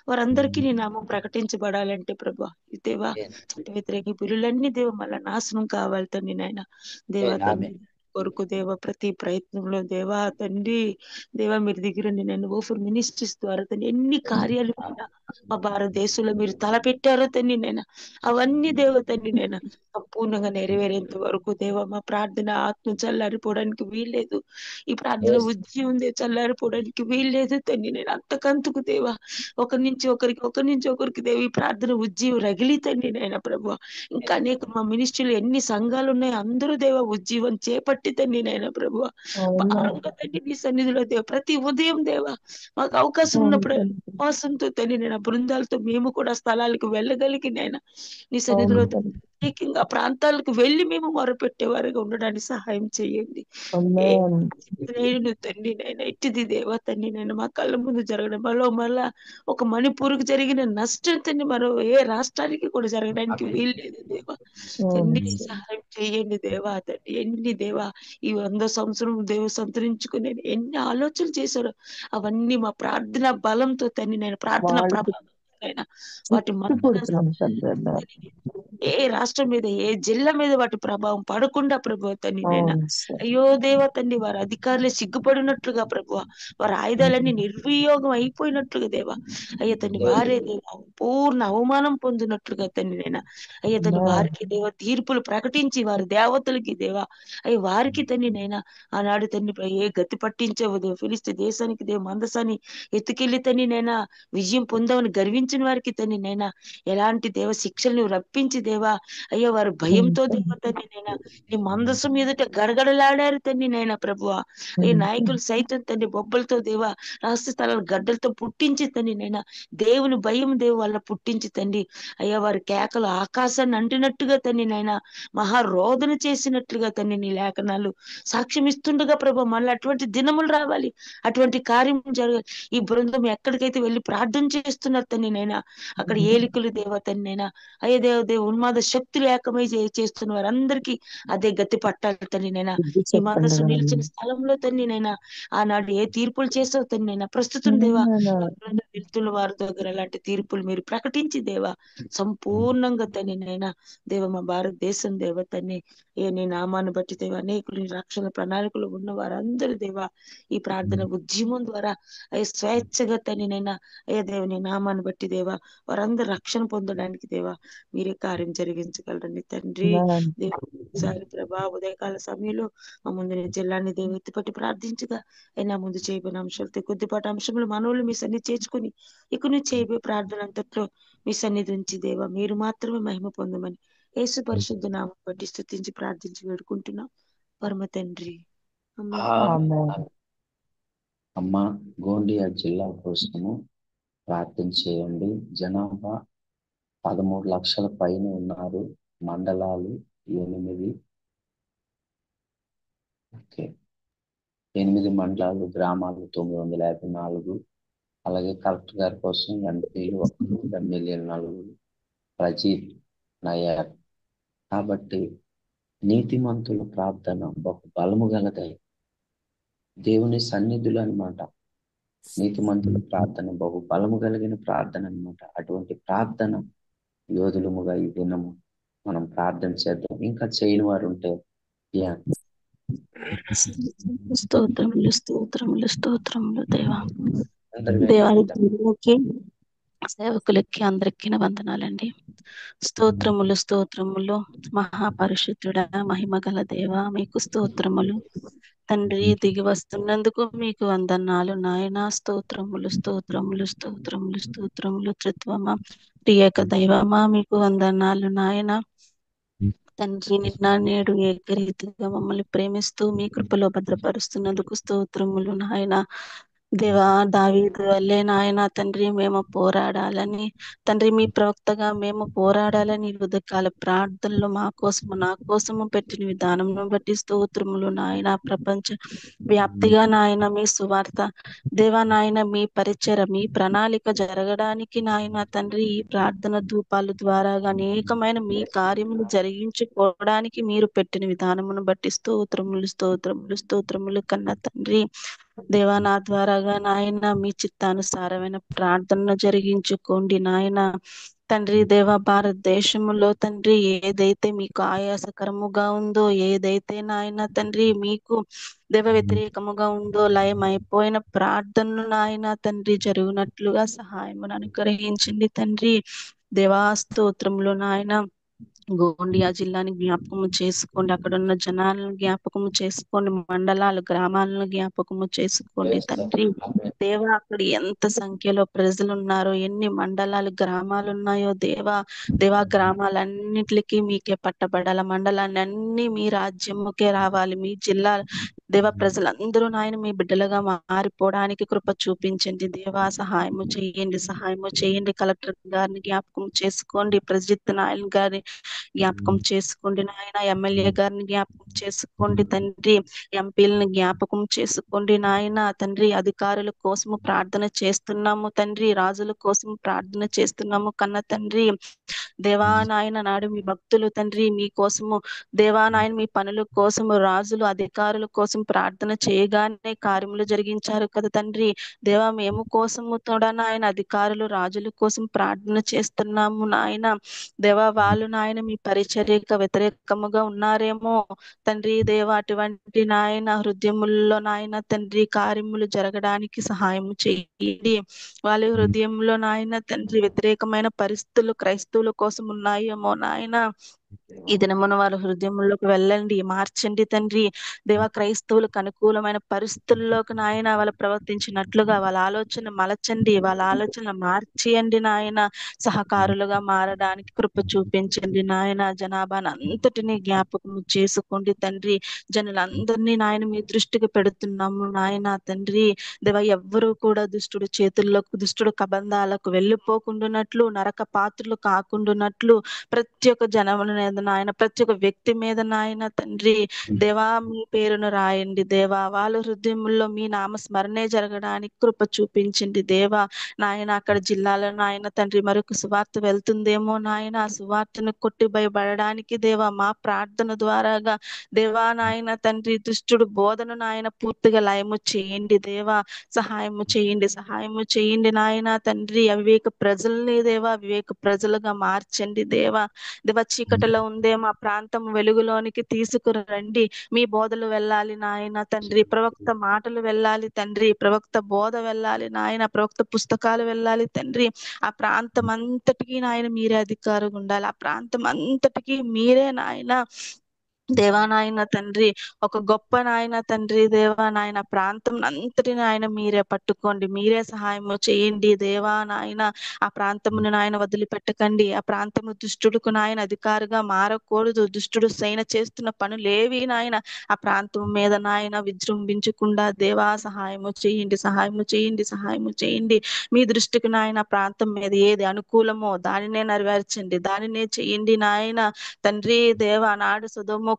వారందరికీ నీ నామం ప్రకటించబడాలంటే ప్రభా దేవా చట్ట వ్యతిరేక బిల్లులన్నీ దేవ మళ్ళా నాశనం కావాలి తండ్రి నాయన దేవా తండ్రి కొరకు దేవ ప్రతి ప్రయత్నంలో దేవా తండ్రి దేవా మీరు దగ్గర నేను ఓఫర్ మినిస్ట్రీస్ ద్వారా తండ్రి ఎన్ని కార్యాలు మా భారతదేశంలో మీరు తలపెట్టారో తండ్రి నేను అవన్నీ దేవ తండ్రి నేను సంపూర్ణంగా నెరవేరేంత వరకు దేవ మా ప్రార్థన ఆత్మ చల్లారిపోవడానికి వీల్లేదు ఈ ప్రార్థన ఉద్యమం చల్లారిపోవడానికి వీల్లేదు తండ్రి నేను అంతకంతకు దేవా ఒకరి నుంచి ఒకరికి దేవ ఈ ప్రార్థన ఉద్యమం రగిలి తండ్రి నాయన ప్రభు ఇంకా అనేక మా మినిస్ట్రీలో ఎన్ని సంఘాలు ఉన్నాయో అందరూ దేవ ఉజ్జీవం చేపట్టి తండ్రి నాయన ప్రభు భారంగా తండ్రి నీ సన్నిధిలో దేవ ప్రతి ఉదయం దేవ మాకు అవకాశం ఉన్నప్పుడు ఉపవాసంతో తండ్రి నేను బృందాలతో మేము కూడా స్థలాలకు వెళ్ళగలిగి నాయన నీ సన్నిధిలో ప్రత్యేకంగా ప్రాంతాలకు వెళ్ళి మేము మొరపెట్టేవారుగా ఉండడానికి సహాయం చేయండి. ఆమేన్. నేను తండ్రి నైనా ఇట్టిది దేవా తండ్రి నైనా మా కళ్ళ ముందు జరగడం మళ్ళా ఒక మణిపూర్కి జరిగిన నష్టం తండ్రి మరో ఏ రాష్ట్రానికి కూడా జరగడానికి వీల్లేదు దేవా. తండ్రి సహాయం చేయండి దేవా తండ్రి. ఎన్ని దేవా ఈ 100 సంవత్సరం దేవుడు సంతరించుకుని ఎన్ని ఆలోచనలు చేశారో అవన్నీ మా ప్రార్థన బలంతో తండ్రి నేను ప్రార్థన వాళ్ళకి ప్రభావం వాటి చుట్టుకొడుతున్నాం తండ్రి అన్నారు. ఏ రాష్ట్రం మీద ఏ జిల్లా మీద వాటి ప్రభావం పడకుండా ప్రభు తండ్రి నైనా అవును సార్. అయ్యో దేవా తండ్రి వారి అధికారులే సిగ్గుపడినట్లుగా ప్రభు వారి ఆయుధాలన్నీ నిర్వియోగం అయిపోయినట్లుగా దేవా అయ్యా తండ్రి వారే దేవా పూర్ణ అవమానం పొందినట్లుగా తండ్రి నైనా అయ్యా తండ్రి వారికి దేవ తీర్పులు ప్రకటించి వారి దేవతలకి దేవా అయ్యా వారికి తండ్రి నైనా ఆనాడు తండ్రి ఏ గతి పట్టించవు దేవ ఫిలిస్తీ దేశానికి దేవ మందసాన్ని ఎత్తుకెళ్లి తండ్రి నైనా విజయం పొందామని గర్వించిన వారికి తండ్రి నైనా ఎలాంటి దేవ శిక్షలు రప్పించి దేవా అయ్యో వారు భయంతో దేవ తండ్రి నైనా నీ మందసు మీదట గడగడలాడారు తండ్రి నైనా ప్రభువా ఈ నాయకులు సైతం తండ్రి బొబ్బలతో దేవా రహస్య స్థలాలు గడ్డలతో పుట్టించి తండ్రి నైనా దేవుని భయం దేవు వల్ల పుట్టించి తండ్రి అయ్యా వారి కేకలు ఆకాశాన్ని అంటినట్టుగా తండ్రి నైనా మహారోదన చేసినట్లుగా తండ్రి నీ లేఖనాలు సాక్ష్యం ఇస్తుండగా ప్రభు మళ్ళీ అటువంటి దినములు రావాలి, అటువంటి కార్యం జరగాలి. ఈ బృందం ఎక్కడికైతే వెళ్ళి ప్రార్థన చేస్తున్నారు తండ్రి నైనా అక్కడ ఏలికలు దేవ తండ్రి నైనా అయ్యే దేవ ఉన్మాద శక్తులు ఏకమై చేస్తున్న వారందరికీ అదే గతి పట్టాలి తండ్రి నైనా ఈ మనసు నిలిచిన స్థలంలో తండ్రి నైనా ఆనాడు ఏ తీర్పులు చేస్తావు తండ్రి నైనా ప్రస్తుతం దేవా వెళ్తున్న వారి దగ్గర అలాంటి తీర్పులు మీరు ప్రకటించి దేవా సంపూర్ణంగా తండ్రి నైనా దేవ మా భారతదేశం దేవ తండ్రి ఏ నీ నామాన్ని బట్టి దేవ అనేకులు రక్షణ ప్రణాళికలు ఉన్న వారందరూ దేవా ఈ ప్రార్థన ఉద్యమం ద్వారా అయ్యే స్వేచ్ఛగా తండ్రి నైనా అయ్యా దేవ నీ నామాన్ని బట్టి దేవా వారందరూ రక్షణ పొందడానికి దేవా మీరే కార్యం జరిగించగలరండి తండ్రి. దేవుసారి ప్రభా ఉదయకాల సమయంలో మా ముందు జిల్లాని దేవ ఎత్తిపట్టి ప్రార్థించగా అయినా ముందు చేయబోయిన అంశాలతో కొద్దిపాటి అంశములు మనోళ్ళు మీ సన్నిధి చేర్చుకుని ఇక నుంచి చేయబోయే ప్రార్థన అంతట్లో మీ సన్నిధి ఉంచి దేవా మీరు మాత్రమే మహిమ పొందమని యేసు పరిశుద్ధ నామం బట్టి స్తుతించి ప్రార్థించి వేడుకుంటున్నాం పరమ తండ్రి. అమ్మ గోండియా జిల్లా కోసము ప్రార్థన చేయండి. జనాభా 13 లక్షల పైన ఉన్నారు. మండలాలు 8. ఓకే, 8 మండలాలు, గ్రామాలు 954. అలాగే కలెక్టర్ గారి కోసం ఎంపీలు 1, ఎమ్మెల్యేలు 4, ప్రజీత్ నయ్యార్. కాబట్టి నీతిమంతుల ప్రార్థన బహు బలము గలదై దేవుని సన్నిధులు అనమాట. నీతిమంతుల ప్రార్థన బహు బలము కలిగిన ప్రార్థన అనమాట. అటువంటి ప్రార్థన యోధులముగా ఈ దినము మనం ప్రార్థన చేద్దాం. ఇంకా చేయని వారు ఉంటే స్తోత్రములు స్తోత్రములు స్తోత్రములు దేవా దేవాలకి సేవకులకి అందరికీ వందనాలండి. స్తోత్రములు స్తోత్రములు మహాపరిశుద్ధుడ మహిమ గల దేవ మీకు స్తోత్రములు తండ్రి. దిగి వస్తున్నందుకు మీకు వందనాలు నాయన. స్తోత్రములు స్తోత్రములు స్తోత్రములు స్తోత్రములు త్రిత్వమా ప్రియక దైవమా మీకు వందనాలు నాయన. తండ్రి నిన్న నేడు ఏకరీతిగా మమ్మల్ని ప్రేమిస్తూ మీ కృపలో భద్రపరుస్తున్నందుకు స్తోత్రములు నాయన. దేవా దావీదు వల్లే నాయన తండ్రి మేము పోరాడాలని తండ్రి మీ ప్రవక్తగా మేము పోరాడాలని ఉదయకాల ప్రార్థనలు మా కోసము నా కోసము పెట్టిన విధానం బట్టి స్తోత్రములు నాయన. ప్రపంచ వ్యాప్తిగా నాయన మీ సువార్త దేవా నాయన మీ పరిచయ మీ ప్రణాళిక జరగడానికి నాయన తండ్రి ఈ ప్రార్థన ధూపాల ద్వారా అనేకమైన మీ కార్యములు జరిగించుకోవడానికి మీరు పెట్టిన విధానమును బట్టి స్తోత్రములు స్తోత్రములు స్తోత్రములు కన్నా తండ్రి. దేవా నా ద్వారాగా నాయన మీ చిత్తానుసారమైన ప్రార్థనను జరిగించుకోండి నాయన తండ్రి. దేవ భారతదేశంలో తండ్రి ఏదైతే మీకు ఆయాసకరముగా ఉందో, ఏదైతే నాయన తండ్రి మీకు దేవ వ్యతిరేకముగా ఉందో, లయమైపోయిన ప్రార్థనను నాయన తండ్రి జరుగునట్లుగా సహాయమును అనుగ్రహించండి తండ్రి. దేవా స్తోత్రములు నాయన. గోండియా జిల్లాని జ్ఞాపకము చేసుకోండి, అక్కడ ఉన్న జనాలను జ్ఞాపకము చేసుకోండి, మండలాలు గ్రామాలను జ్ఞాపకము చేసుకోండి తండ్రి. దేవా అక్కడ ఎంత సంఖ్యలో ప్రజలు ఉన్నారో, ఎన్ని మండలాలు గ్రామాలు ఉన్నాయో దేవా గ్రామాలన్నిటికీ మీకే పట్టబడాల, మండలాన్ని అన్ని మీ రాజ్యముకే రావాలి, మీ జిల్లా దేవ ప్రజలందరూ నాయన మీ బిడ్డలుగా మారిపోవడానికి కృప చూపించండి దేవా. సహాయము చేయండి. కలెక్టర్ గారిని జ్ఞాపకం చేసుకోండి, ప్రజిత్ నాయన్ గారిని జ్ఞాపకం చేసుకోండి నాయన, ఎమ్మెల్యే గారిని జ్ఞాపకం చేసుకోండి తండ్రి, ఎంపీలను జ్ఞాపకం చేసుకోండి నాయన తండ్రి. అధికారుల కోసము ప్రార్థన చేస్తున్నాము తండ్రి, రాజుల కోసం ప్రార్థన చేస్తున్నాము కన్న తండ్రి. దేవా నాయన నాడు మీ భక్తులు తండ్రి మీ కోసము, దేవా నాయన మీ పనుల కోసము రాజులు అధికారుల కోసం ప్రార్థన చేయగానే కార్యములు జరిగించారు కదా తండ్రి. దేవా మేము కోసము తోడా నాయన అధికారులు రాజుల కోసం ప్రార్థన చేస్తున్నాము నాయన. దేవా వాళ్ళు నాయన మీ పరిచర్యకు వ్యతిరేకముగా ఉన్నారేమో తండ్రి. దేవా అటువంటి నాయన హృదయముల్లో నాయన తండ్రి కార్యములు జరగడానికి సహాయం చేయండి. వాళ్ళ హృదయంలో నాయన తండ్రి వ్యతిరేకమైన పరిస్థితులు క్రైస్తవుల కోసం ఉన్నాయేమో నాయన. ఈ దినమున వాళ్ళ హృదయంలోకి వెళ్ళండి, మార్చండి తండ్రి. దేవా క్రైస్తవులకు అనుకూలమైన పరిస్థితుల్లోకి నాయన వాళ్ళు ప్రవర్తించినట్లుగా వాళ్ళ ఆలోచన మలచండి, వాళ్ళ ఆలోచన మార్చేయండి నాయన. సహకారులుగా మారడానికి కృప చూపించండి నాయన. జనాభాను అంతటినీ జ్ఞాపకం చేసుకోండి తండ్రి. జనులందరినీ నాయన మీ దృష్టికి పెడుతున్నాము నాయన తండ్రి. దేవా ఎవ్వరూ కూడా దుష్టుడు చేతుల్లోకి, దుష్టుడు కబంధాలకు వెళ్ళిపోకుండానట్లు, నరక పాత్రలు కాకుండానట్లు ప్రతి ఒక్క జనముల మీద నాయన, ప్రతి ఒక్క వ్యక్తి మీద నాయన తండ్రి దేవా మీ పేరును రాయండి దేవా. వాళ్ళ హృదయంలో మీ నామస్మరణే జరగడానికి కృప చూపించండి దేవా. నాయన అక్కడ జిల్లాలో నాయన తండ్రి మరొక సువార్త వెళ్తుందేమో నాయన, ఆ సువార్తను కొట్టి భయపడడానికి దేవా మా ప్రార్థన ద్వారాగా దేవా నాయన తండ్రి దుష్టుడు బోధను నాయన పూర్తిగా లయము చేయండి దేవా. సహాయము చేయండి నాయన తండ్రి. అవివేక ప్రజల్ని దేవా వివేక ప్రజలుగా మార్చండి దేవా. దేవ చీకటిలో ఉందే మా ప్రాంతం వెలుగులోనికి తీసుకురండి. మీ బోధలు వెళ్ళాలి నాయన తండ్రి, ప్రవక్త మాటలు వెళ్ళాలి తండ్రి, ప్రవక్త బోధ వెళ్ళాలి నాయన, ప్రవక్త పుస్తకాలు వెళ్ళాలి తండ్రి. ఆ ప్రాంతం అంతటికీ నాయన మీరే అధికారం ఉండాలి. ఆ ప్రాంతం అంతటికీ మీరే నాయన దేవా నాయన తండ్రి ఒక గొప్ప నాయన తండ్రి. దేవా నాయన ప్రాంతం అంతటి నాయన మీరే పట్టుకోండి, మీరే సహాయము చేయండి దేవా నాయన. ఆ ప్రాంతమును నాయన వదిలిపెట్టకండి. ఆ ప్రాంతము దుష్టుడుకు నాయన అధికారిగా మారకూడదు. దుష్టుడు సైన చేస్తున్న పనులేవి నాయన ఆ ప్రాంతం మీద నాయన విజృంభించకుండా దేవా సహాయము చేయండి. మీ దృష్టికి నాయన ప్రాంతం మీద ఏది అనుకూలమో దానినే నెరవేర్చండి, దానినే చేయండి నాయన తండ్రి. దేవా నాడు సొదొమ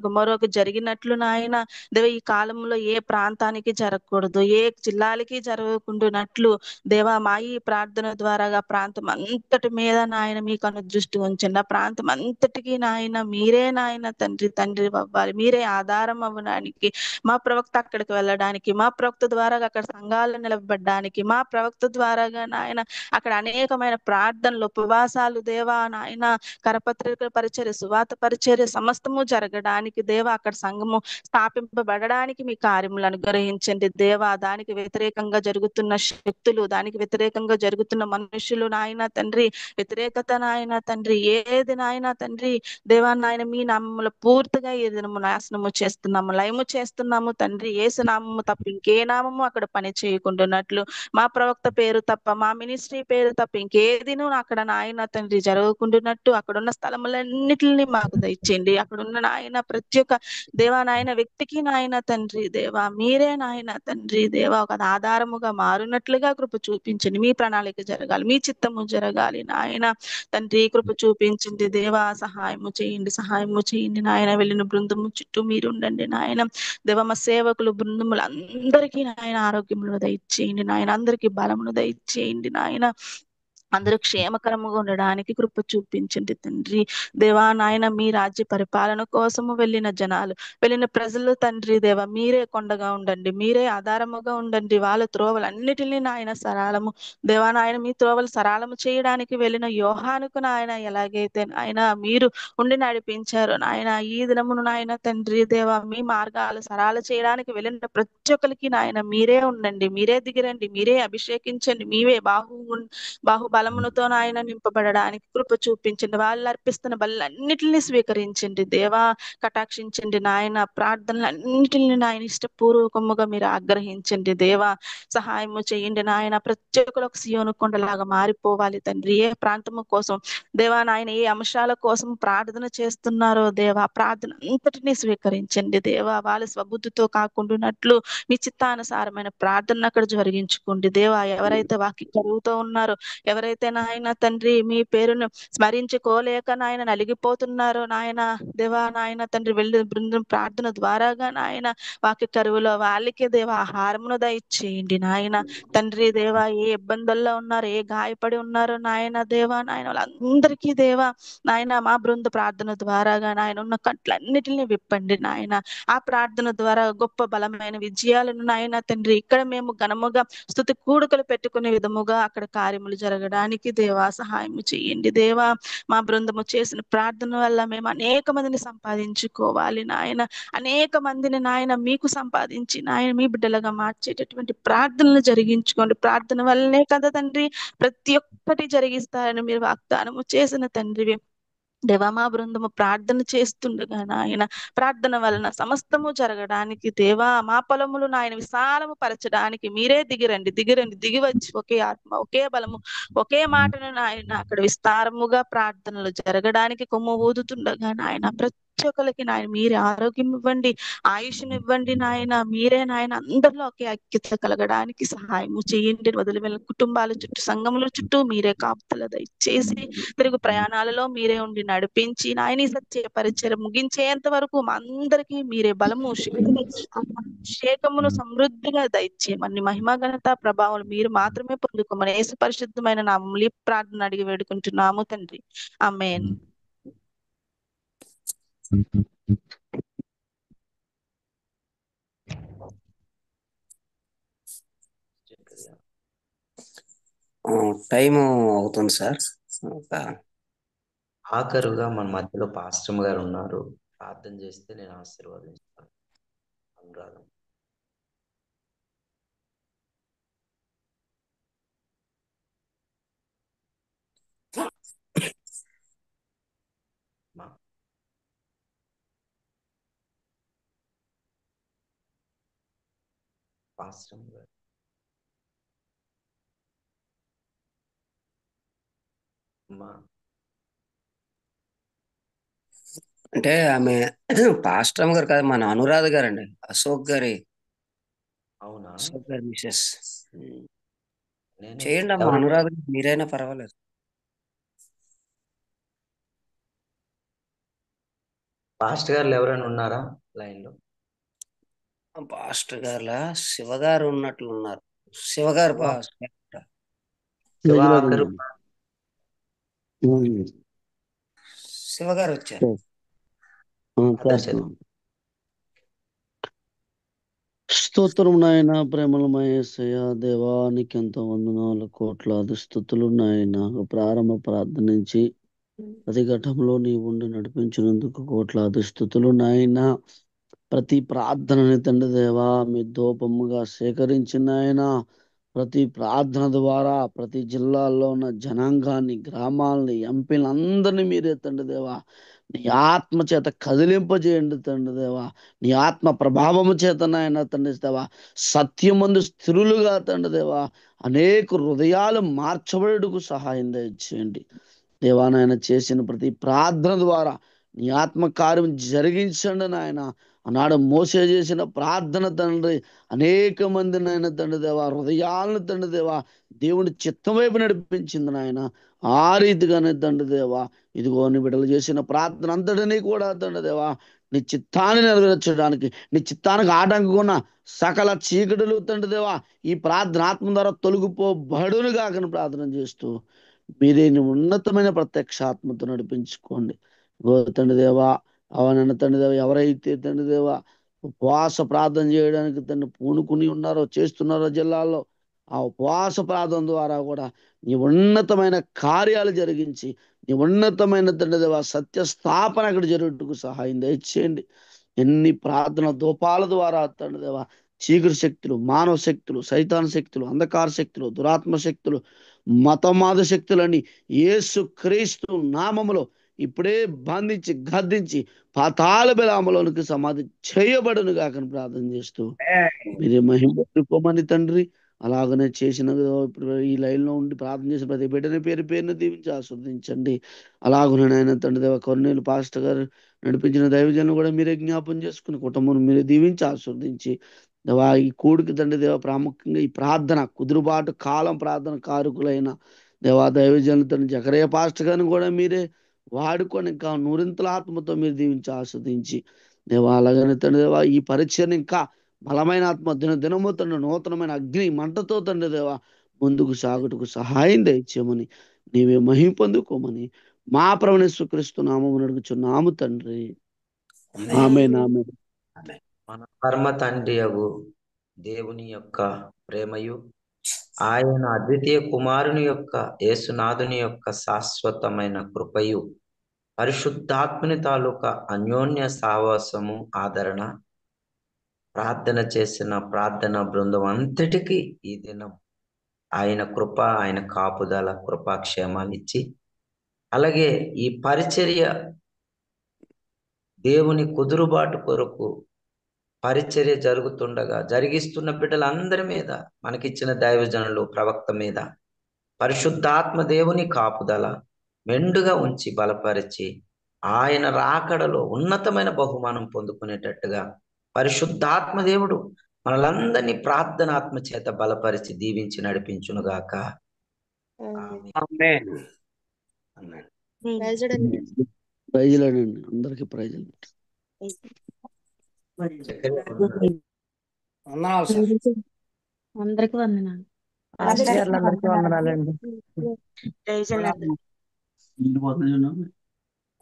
గుమొరకు జరిగినట్లు నాయన దేవ ఈ కాలంలో ఏ ప్రాంతానికి జరగకూడదు, ఏ జిల్లాలకి జరగకుండానట్లు దేవా మా ఈ ప్రార్థన ద్వారాగా ప్రాంతం అంతటి మీద నాయన మీకు అనుదృష్టి ఉంచండి. ఆ ప్రాంతం అంతటికి నాయన మీరే నాయన తండ్రి అవ్వాలి, మీరే ఆధారం అవ్వడానికి. మా ప్రవక్త అక్కడికి వెళ్ళడానికి, మా ప్రవక్త ద్వారా అక్కడ సంఘాలు నిలబడడానికి, మా ప్రవక్త ద్వారాగా నాయన అక్కడ అనేకమైన ప్రార్థనలు ఉపవాసాలు దేవా నాయన కరపత్రికల పరిచర్య సువాత పరిచర్య సమస్తము జరగడానికి దేవా అక్కడ సంఘము స్థాపింపబడడానికి మీ కార్యములు అనుగ్రహించండి దేవా. దానికి వ్యతిరేకంగా జరుగుతున్న శక్తులు, దానికి వ్యతిరేకంగా జరుగుతున్న మనుషులు నాయన తండ్రి వ్యతిరేకత నాయన తండ్రి ఏది నాయన తండ్రి దేవా నాయన మీ నామములు పూర్తిగా ఈ దినము నాశనము చేస్తున్నాము, లయము చేస్తున్నాము తండ్రి. యేసు నామము తప్ప ఇంకే నామము అక్కడ పని చేయకుండానట్లు, మా ప్రవక్త పేరు తప్ప, మా మినిస్ట్రీ పేరు తప్ప ఇంకేదిను అక్కడ నాయన తండ్రి జరగకుండానట్టు అక్కడున్న స్థలములన్నిటిని మాకు దయచేయండి. అక్కడున్న నాయన ప్రతి ఒక్క దేవా నాయన వ్యక్తికి నాయన తండ్రి దేవా మీరే నాయన తండ్రి దేవా ఒక ఆధారముగా మారునట్లుగా కృప చూపించండి. మీ ప్రణాళిక జరగాలి, మీ చిత్తము జరగాలి నాయన తండ్రి. కృప చూపించండి దేవా. సహాయము చేయండి నాయన. వెళ్ళిన బృందము చుట్టూ మీరు ఉండండి నాయన దేవ. మా సేవకులు బృందములు అందరికీ నాయన ఆరోగ్యమును దయచేయండి నాయన, అందరికీ బలమును దయచేయండి నాయన. అందరూ క్షేమకరముగా ఉండడానికి కృప చూపించండి తండ్రి దేవా నాయన. మీ రాజ్య పరిపాలన కోసము వెళ్ళిన జనాలు, వెళ్ళిన ప్రజలు తండ్రి దేవ మీరే కొండగా ఉండండి, మీరే ఆధారముగా ఉండండి. వాళ్ళ త్రోవలన్నిటినీ నాయన సరళము దేవా నాయన మీ త్రోవలు సరళము చేయడానికి వెళ్ళిన యోహానుకు నాయన ఎలాగైతే నాయన మీరు ఉండి నడిపించారు నాయన, ఈ దినమును నాయన తండ్రి దేవా మీ మార్గాలు సరళ చేయడానికి వెళ్ళిన ప్రతి ఒక్కరికి నాయన మీరే ఉండండి, మీరే దిగిరండి, మీరే అభిషేకించండి, మీవే బాహుబలంగా బలమునతో నాయన నింపబడడానికి కృప చూపించండి. వాళ్ళు అర్పిస్తున్న బలన్నిటిని స్వీకరించండి దేవా, కటాక్షించండి నాయన. ప్రార్థనలన్నిటిని నాయన ఇష్టపూర్వకముగా మీరు ఆగ్రహించండి దేవా, సహాయము చేయండి నాయన. ప్రతి ఒక్కరు ఒక సియోను కొండలాగా మారిపోవాలి తండ్రి. ఏ ప్రాంతము కోసం దేవా నాయన, ఏ అంశాల కోసం ప్రార్థన చేస్తున్నారో దేవా, ప్రార్థన అంతటినీ స్వీకరించండి దేవా. వాళ్ళ స్వబుద్ధితో కాకుండానట్లు మీ చిత్తానుసారమైన ప్రార్థన అక్కడ జరిగించుకోండి దేవా. ఎవరైతే వాక్య కరువుతో ఉన్నారో, ఎవరైతే నాయన తండ్రి మీ పేరును స్మరించుకోలేక నాయన నలిగిపోతున్నారో నాయన దేవా నాయన తండ్రి, వెళ్ళి బృందం ప్రార్థన ద్వారాగా నాయన వాక్య కరువులో వాళ్ళకి దేవా ఆహారమును దయచేయండి నాయన తండ్రి దేవా. ఏ ఇబ్బందుల్లో ఉన్నారో, ఏ గాయపడి ఉన్నారో నాయన దేవా నాయన, వాళ్ళందరికీ దేవా నాయన మా బృంద ప్రార్థన ద్వారాగా నాయన ఉన్న కట్లన్నిటిని విప్పండి నాయన. ఆ ప్రార్థన ద్వారా గొప్ప బలమైన విజయాలను నాయన తండ్రి ఇక్కడ మేము ఘనముగా స్తుతి కూడుకలు పెట్టుకునే విధముగా అక్కడ కార్యములు జరగడానికి దేవా సహాయం చేయండి దేవా. మా బృందము చేసిన ప్రార్థన వల్ల మేము అనేక మందిని సంపాదించుకోవాలి నాయన. అనేక మందిని నాయన మీకు సంపాదించి నాయన మీ బిడ్డలుగా మార్చేటటువంటి ప్రార్థనలు జరిగించుకోండి. ప్రార్థన వల్లనే కదా తండ్రి ప్రతి ఒక్కటి జరిగిస్తారని మీరు వాగ్దానము చేసిన తండ్రివి దేవా. మా బృందము ప్రార్థన చేస్తుండగా నాయన ప్రార్థన వలన సమస్తము జరగడానికి దేవా, మా పొలములు నాయన విశాలము పరచడానికి మీరే దిగిరండి, దిగిరండి, దిగి వచ్చి ఒకే ఆత్మ, ఒకే బలము, ఒకే మాటను నాయన అక్కడ విస్తారముగా ప్రార్థనలు జరగడానికి కొమ్ము ఊదుతుండగా నాయన ప్రతి ఒక్కరికి నాయన మీరే ఆరోగ్యం ఇవ్వండి, ఆయుష్ను ఇవ్వండి నాయన. మీరే నాయన అందరిలో ఒకే ఐక్యత కలగడానికి సహాయము చేయండి. వదిలి వెళ్ళిన కుటుంబాల చుట్టూ, సంఘముల చుట్టూ మీరే కాపుదల దయచేసి తిరుగు ప్రయాణాలలో మీరే ఉండి నడిపించి నాయన సత్య పరిచయం ముగించేంత వరకు మా అందరికీ మీరే బలము, శక్తిని, అభిషేకమును సమృద్ధిగా దయచేయమని మహిమ ఘనత ప్రభావం మీరు మాత్రమే పొందుకోమని యేసు పరిశుద్ధమైన నామములో ఈ ప్రార్థన అడిగి వేడుకుంటున్నాము తండ్రి. ఆమేన్. టైం అవుతుంది సార్. ఆఖరుగా మన మధ్యలో పాస్టమ్ గారు ఉన్నారు, ప్రార్థన చేస్తే నేను ఆశీర్వాదిస్తాను. అనురాధం. పాస్టమ్ గారు అంటే ఆమె పాస్టర్ గారు కాదు, మన అనురాధ గారండి, అశోక్ గారి. అవునా? అశోక్ గారి మిసెస్. నేను చేయండి అమ్మా, అనురాధ మీరైనా పర్వాలేదు. పాస్టర్ గారు ఎవరైనా ఉన్నారా లైన్ లో? పాస్టర్ గారులా శివగారు ఉన్నట్లు ఉన్నారు. శివగారు శివగారు వచ్చారు. స్తోత్రం నాయన, ప్రేమలమయ యేసయ్య దేవానికి ఎంత వందనాలు, కోట్లాది స్తుతులు నాయన. ప్రారంభ ప్రార్థన నుంచి ప్రతి ఘట్టంలో నీ ఉండి నడిపించినందుకు కోట్లాది స్తుతులు నాయన. ప్రతి ప్రార్థనని తండ్రి దేవా మీ దూపముగా సేకరించిన ఆయన, ప్రతి ప్రార్థన ద్వారా ప్రతి జిల్లాల్లో ఉన్న జనాంగాన్ని, గ్రామాలని, ఎంపీలందరినీ మీరే తండ్రి దేవా నీ ఆత్మ చేత కదిలింపజేయండి తండ్రి దేవా. నీ ఆత్మ ప్రభావము చేత నాయన తండ్రి దేవా సత్యమందు స్థిరులుగా తండ్రి దేవా అనేక హృదయాలు మార్చబడుటకు సహాయం దయచేయండి దేవా. నాయన చేసిన ప్రతి ప్రార్థన ద్వారా నీ ఆత్మ కార్యం జరిగించండి నాయన. ఆనాడు మోసే చేసిన ప్రార్థన తండ్రి అనేక మంది నాయన తండ్రి దేవా హృదయాలను తండ్రి దేవా దేవుని చిత్తం వైపు నడిపించింది నాయన. ఆ రీతిగానే తండ్రి దేవా ఇదిగో నీ బిడ్డలు చేసిన ప్రార్థన అంతటినీ కూడా తండ్రి దేవా నీ చిత్తాన్ని నెరవేర్చడానికి, నీ చిత్తానికి ఆటంకున్న సకల చీకటులు తండ్రి దేవా ఈ ప్రార్థన ఆత్మ ద్వారా తొలగిపోబడును కాకని ప్రార్థన చేస్తూ మీరే ఉన్నతమైన ప్రత్యక్షాత్మతో నడిపించుకోండి తండ్రి దేవా. అవనన్న తండ్రి దేవ ఎవరైతే తండ్రి దేవ ఉపవాస ప్రార్థన చేయడానికి తండ్రి పూనుకుని ఉన్నారో, చేస్తున్నారో జిల్లాల్లో, ఆ ఉపవాస ప్రార్థన ద్వారా కూడా నీ ఉన్నతమైన కార్యాలు జరిగించి నీ ఉన్నతమైన తండ్రి దేవ సత్య స్థాపన అక్కడ జరుగుటకు సహాయం దయచేయండి. ఎన్ని ప్రార్థన దూపాల ద్వారా తండ్రి దేవ చీకటి శక్తులు, మానవ శక్తులు, సైతాన్ శక్తులు, అంధకార శక్తులు, దురాత్మ శక్తులు మతమాద శక్తులని యేసు క్రీస్తు నామములో ఇప్పుడే బంధించి గద్దించి పాతాళ బెలామలోనికి సమాధి చేయబడును గాకని ప్రార్థన చేస్తూ మీరే మహిమ పొందుకోమని తండ్రి. అలాగనే చేసిన ఇప్పుడు ఈ లైన్లో ఉండి ప్రార్థన చేసిన ప్రతి బిడ్డని పేరు పేరుని దీవించి ఆస్వాదించండి. అలాగనే నాయన తండ్రి దేవ కొన్నేళ్ళు పాస్టర్ గారు నడిపించిన దైవజనం కూడా మీరే జ్ఞాపం చేసుకుని కుటుంబం మీరే దీవించి ఆస్వాదించి దేవా ఈ కూడికి తండ్రి దేవ ప్రాముఖ్యంగా ఈ ప్రార్థన కుదురుబాటు కాలం ప్రార్థన కారుకులైన దేవా దైవజనులు తండ్రి జకరయ్య పాస్టర్ గారిని కూడా మీరే వాడుకొని ఇంకా నూరింతల ఆత్మతో మీరు దీవించి ఆస్వాదించి దేవా అలాగనే తండ్రి దేవా ఈ పరిచయం ఇంకా బలమైన ఆత్మ దినము తండ్రి నూతనమైన అగ్ని మంటతో తండ్రి దేవా ముందుకు సాగుటకు సహాయం దయచేయమని నీవే మహిమ పొందుకోమని మా ప్రభునేశ్వరక్రీస్తు నామము నడుగుచున్నాము తండ్రి. ఆమేన్ ఆమేన్. మన పరమ తండ్రి అగు దేవుని యొక్క ప్రేమయు ఆయన అద్వితీయ కుమారుని యొక్క యేసునాథుని యొక్క శాశ్వతమైన కృపయు పరిశుద్ధాత్మని తాలూకా అన్యోన్య సావాసము ఆదరణ ప్రార్థన చేసిన ప్రార్థన బృందం అంతటికీ ఈ దినం ఆయన కృప ఆయన కాపుదల కృపాక్షేమాలు ఇచ్చి అలాగే ఈ పరిచర్య దేవుని కుదురుబాటు కొరకు పరిచర్య జరుగుతుండగా జరిగిస్తున్న బిడ్డలందరి మీద మనకిచ్చిన దైవజనులు ప్రవక్త మీద పరిశుద్ధాత్మ దేవుని కాపుదల మెండుగా ఉంచి బలపరిచి ఆయన రాకడలో ఉన్నతమైన బహుమానం పొందుకునేటట్టుగా పరిశుద్ధాత్మ దేవుడు మనలందరినీ ప్రార్థనాత్మ చేత బలపరిచి దీవించి నడిపించునుగాక. ఆమేన్. ప్రైజులండి అందరికి ప్రైజులు. వందనాలు సార్. అందరికి వందనాలు. పాస్టర్ గారు అందరికీ వందనాలండి.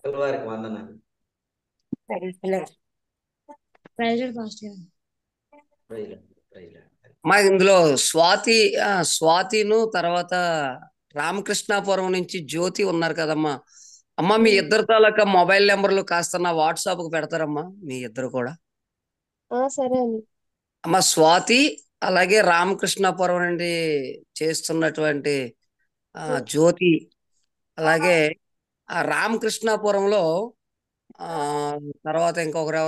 వారికి వందనాలు. మా ఇందులో స్వాతిను తర్వాత రామకృష్ణాపురం నుంచి జ్యోతి ఉన్నారు కదమ్మా. అమ్మ మీ ఇద్దరు తాలూకా మొబైల్ నెంబర్లు కాస్త నా వాట్సాప్ కు పెడతారమ్మా మీ ఇద్దరు కూడా. సరే అండి. అమ్మ స్వాతి అలాగే రామకృష్ణాపురం నుండి చేస్తున్నటువంటి జ్యోతి అలాగే ఆ రామకృష్ణాపురంలో తర్వాత ఇంకొకరు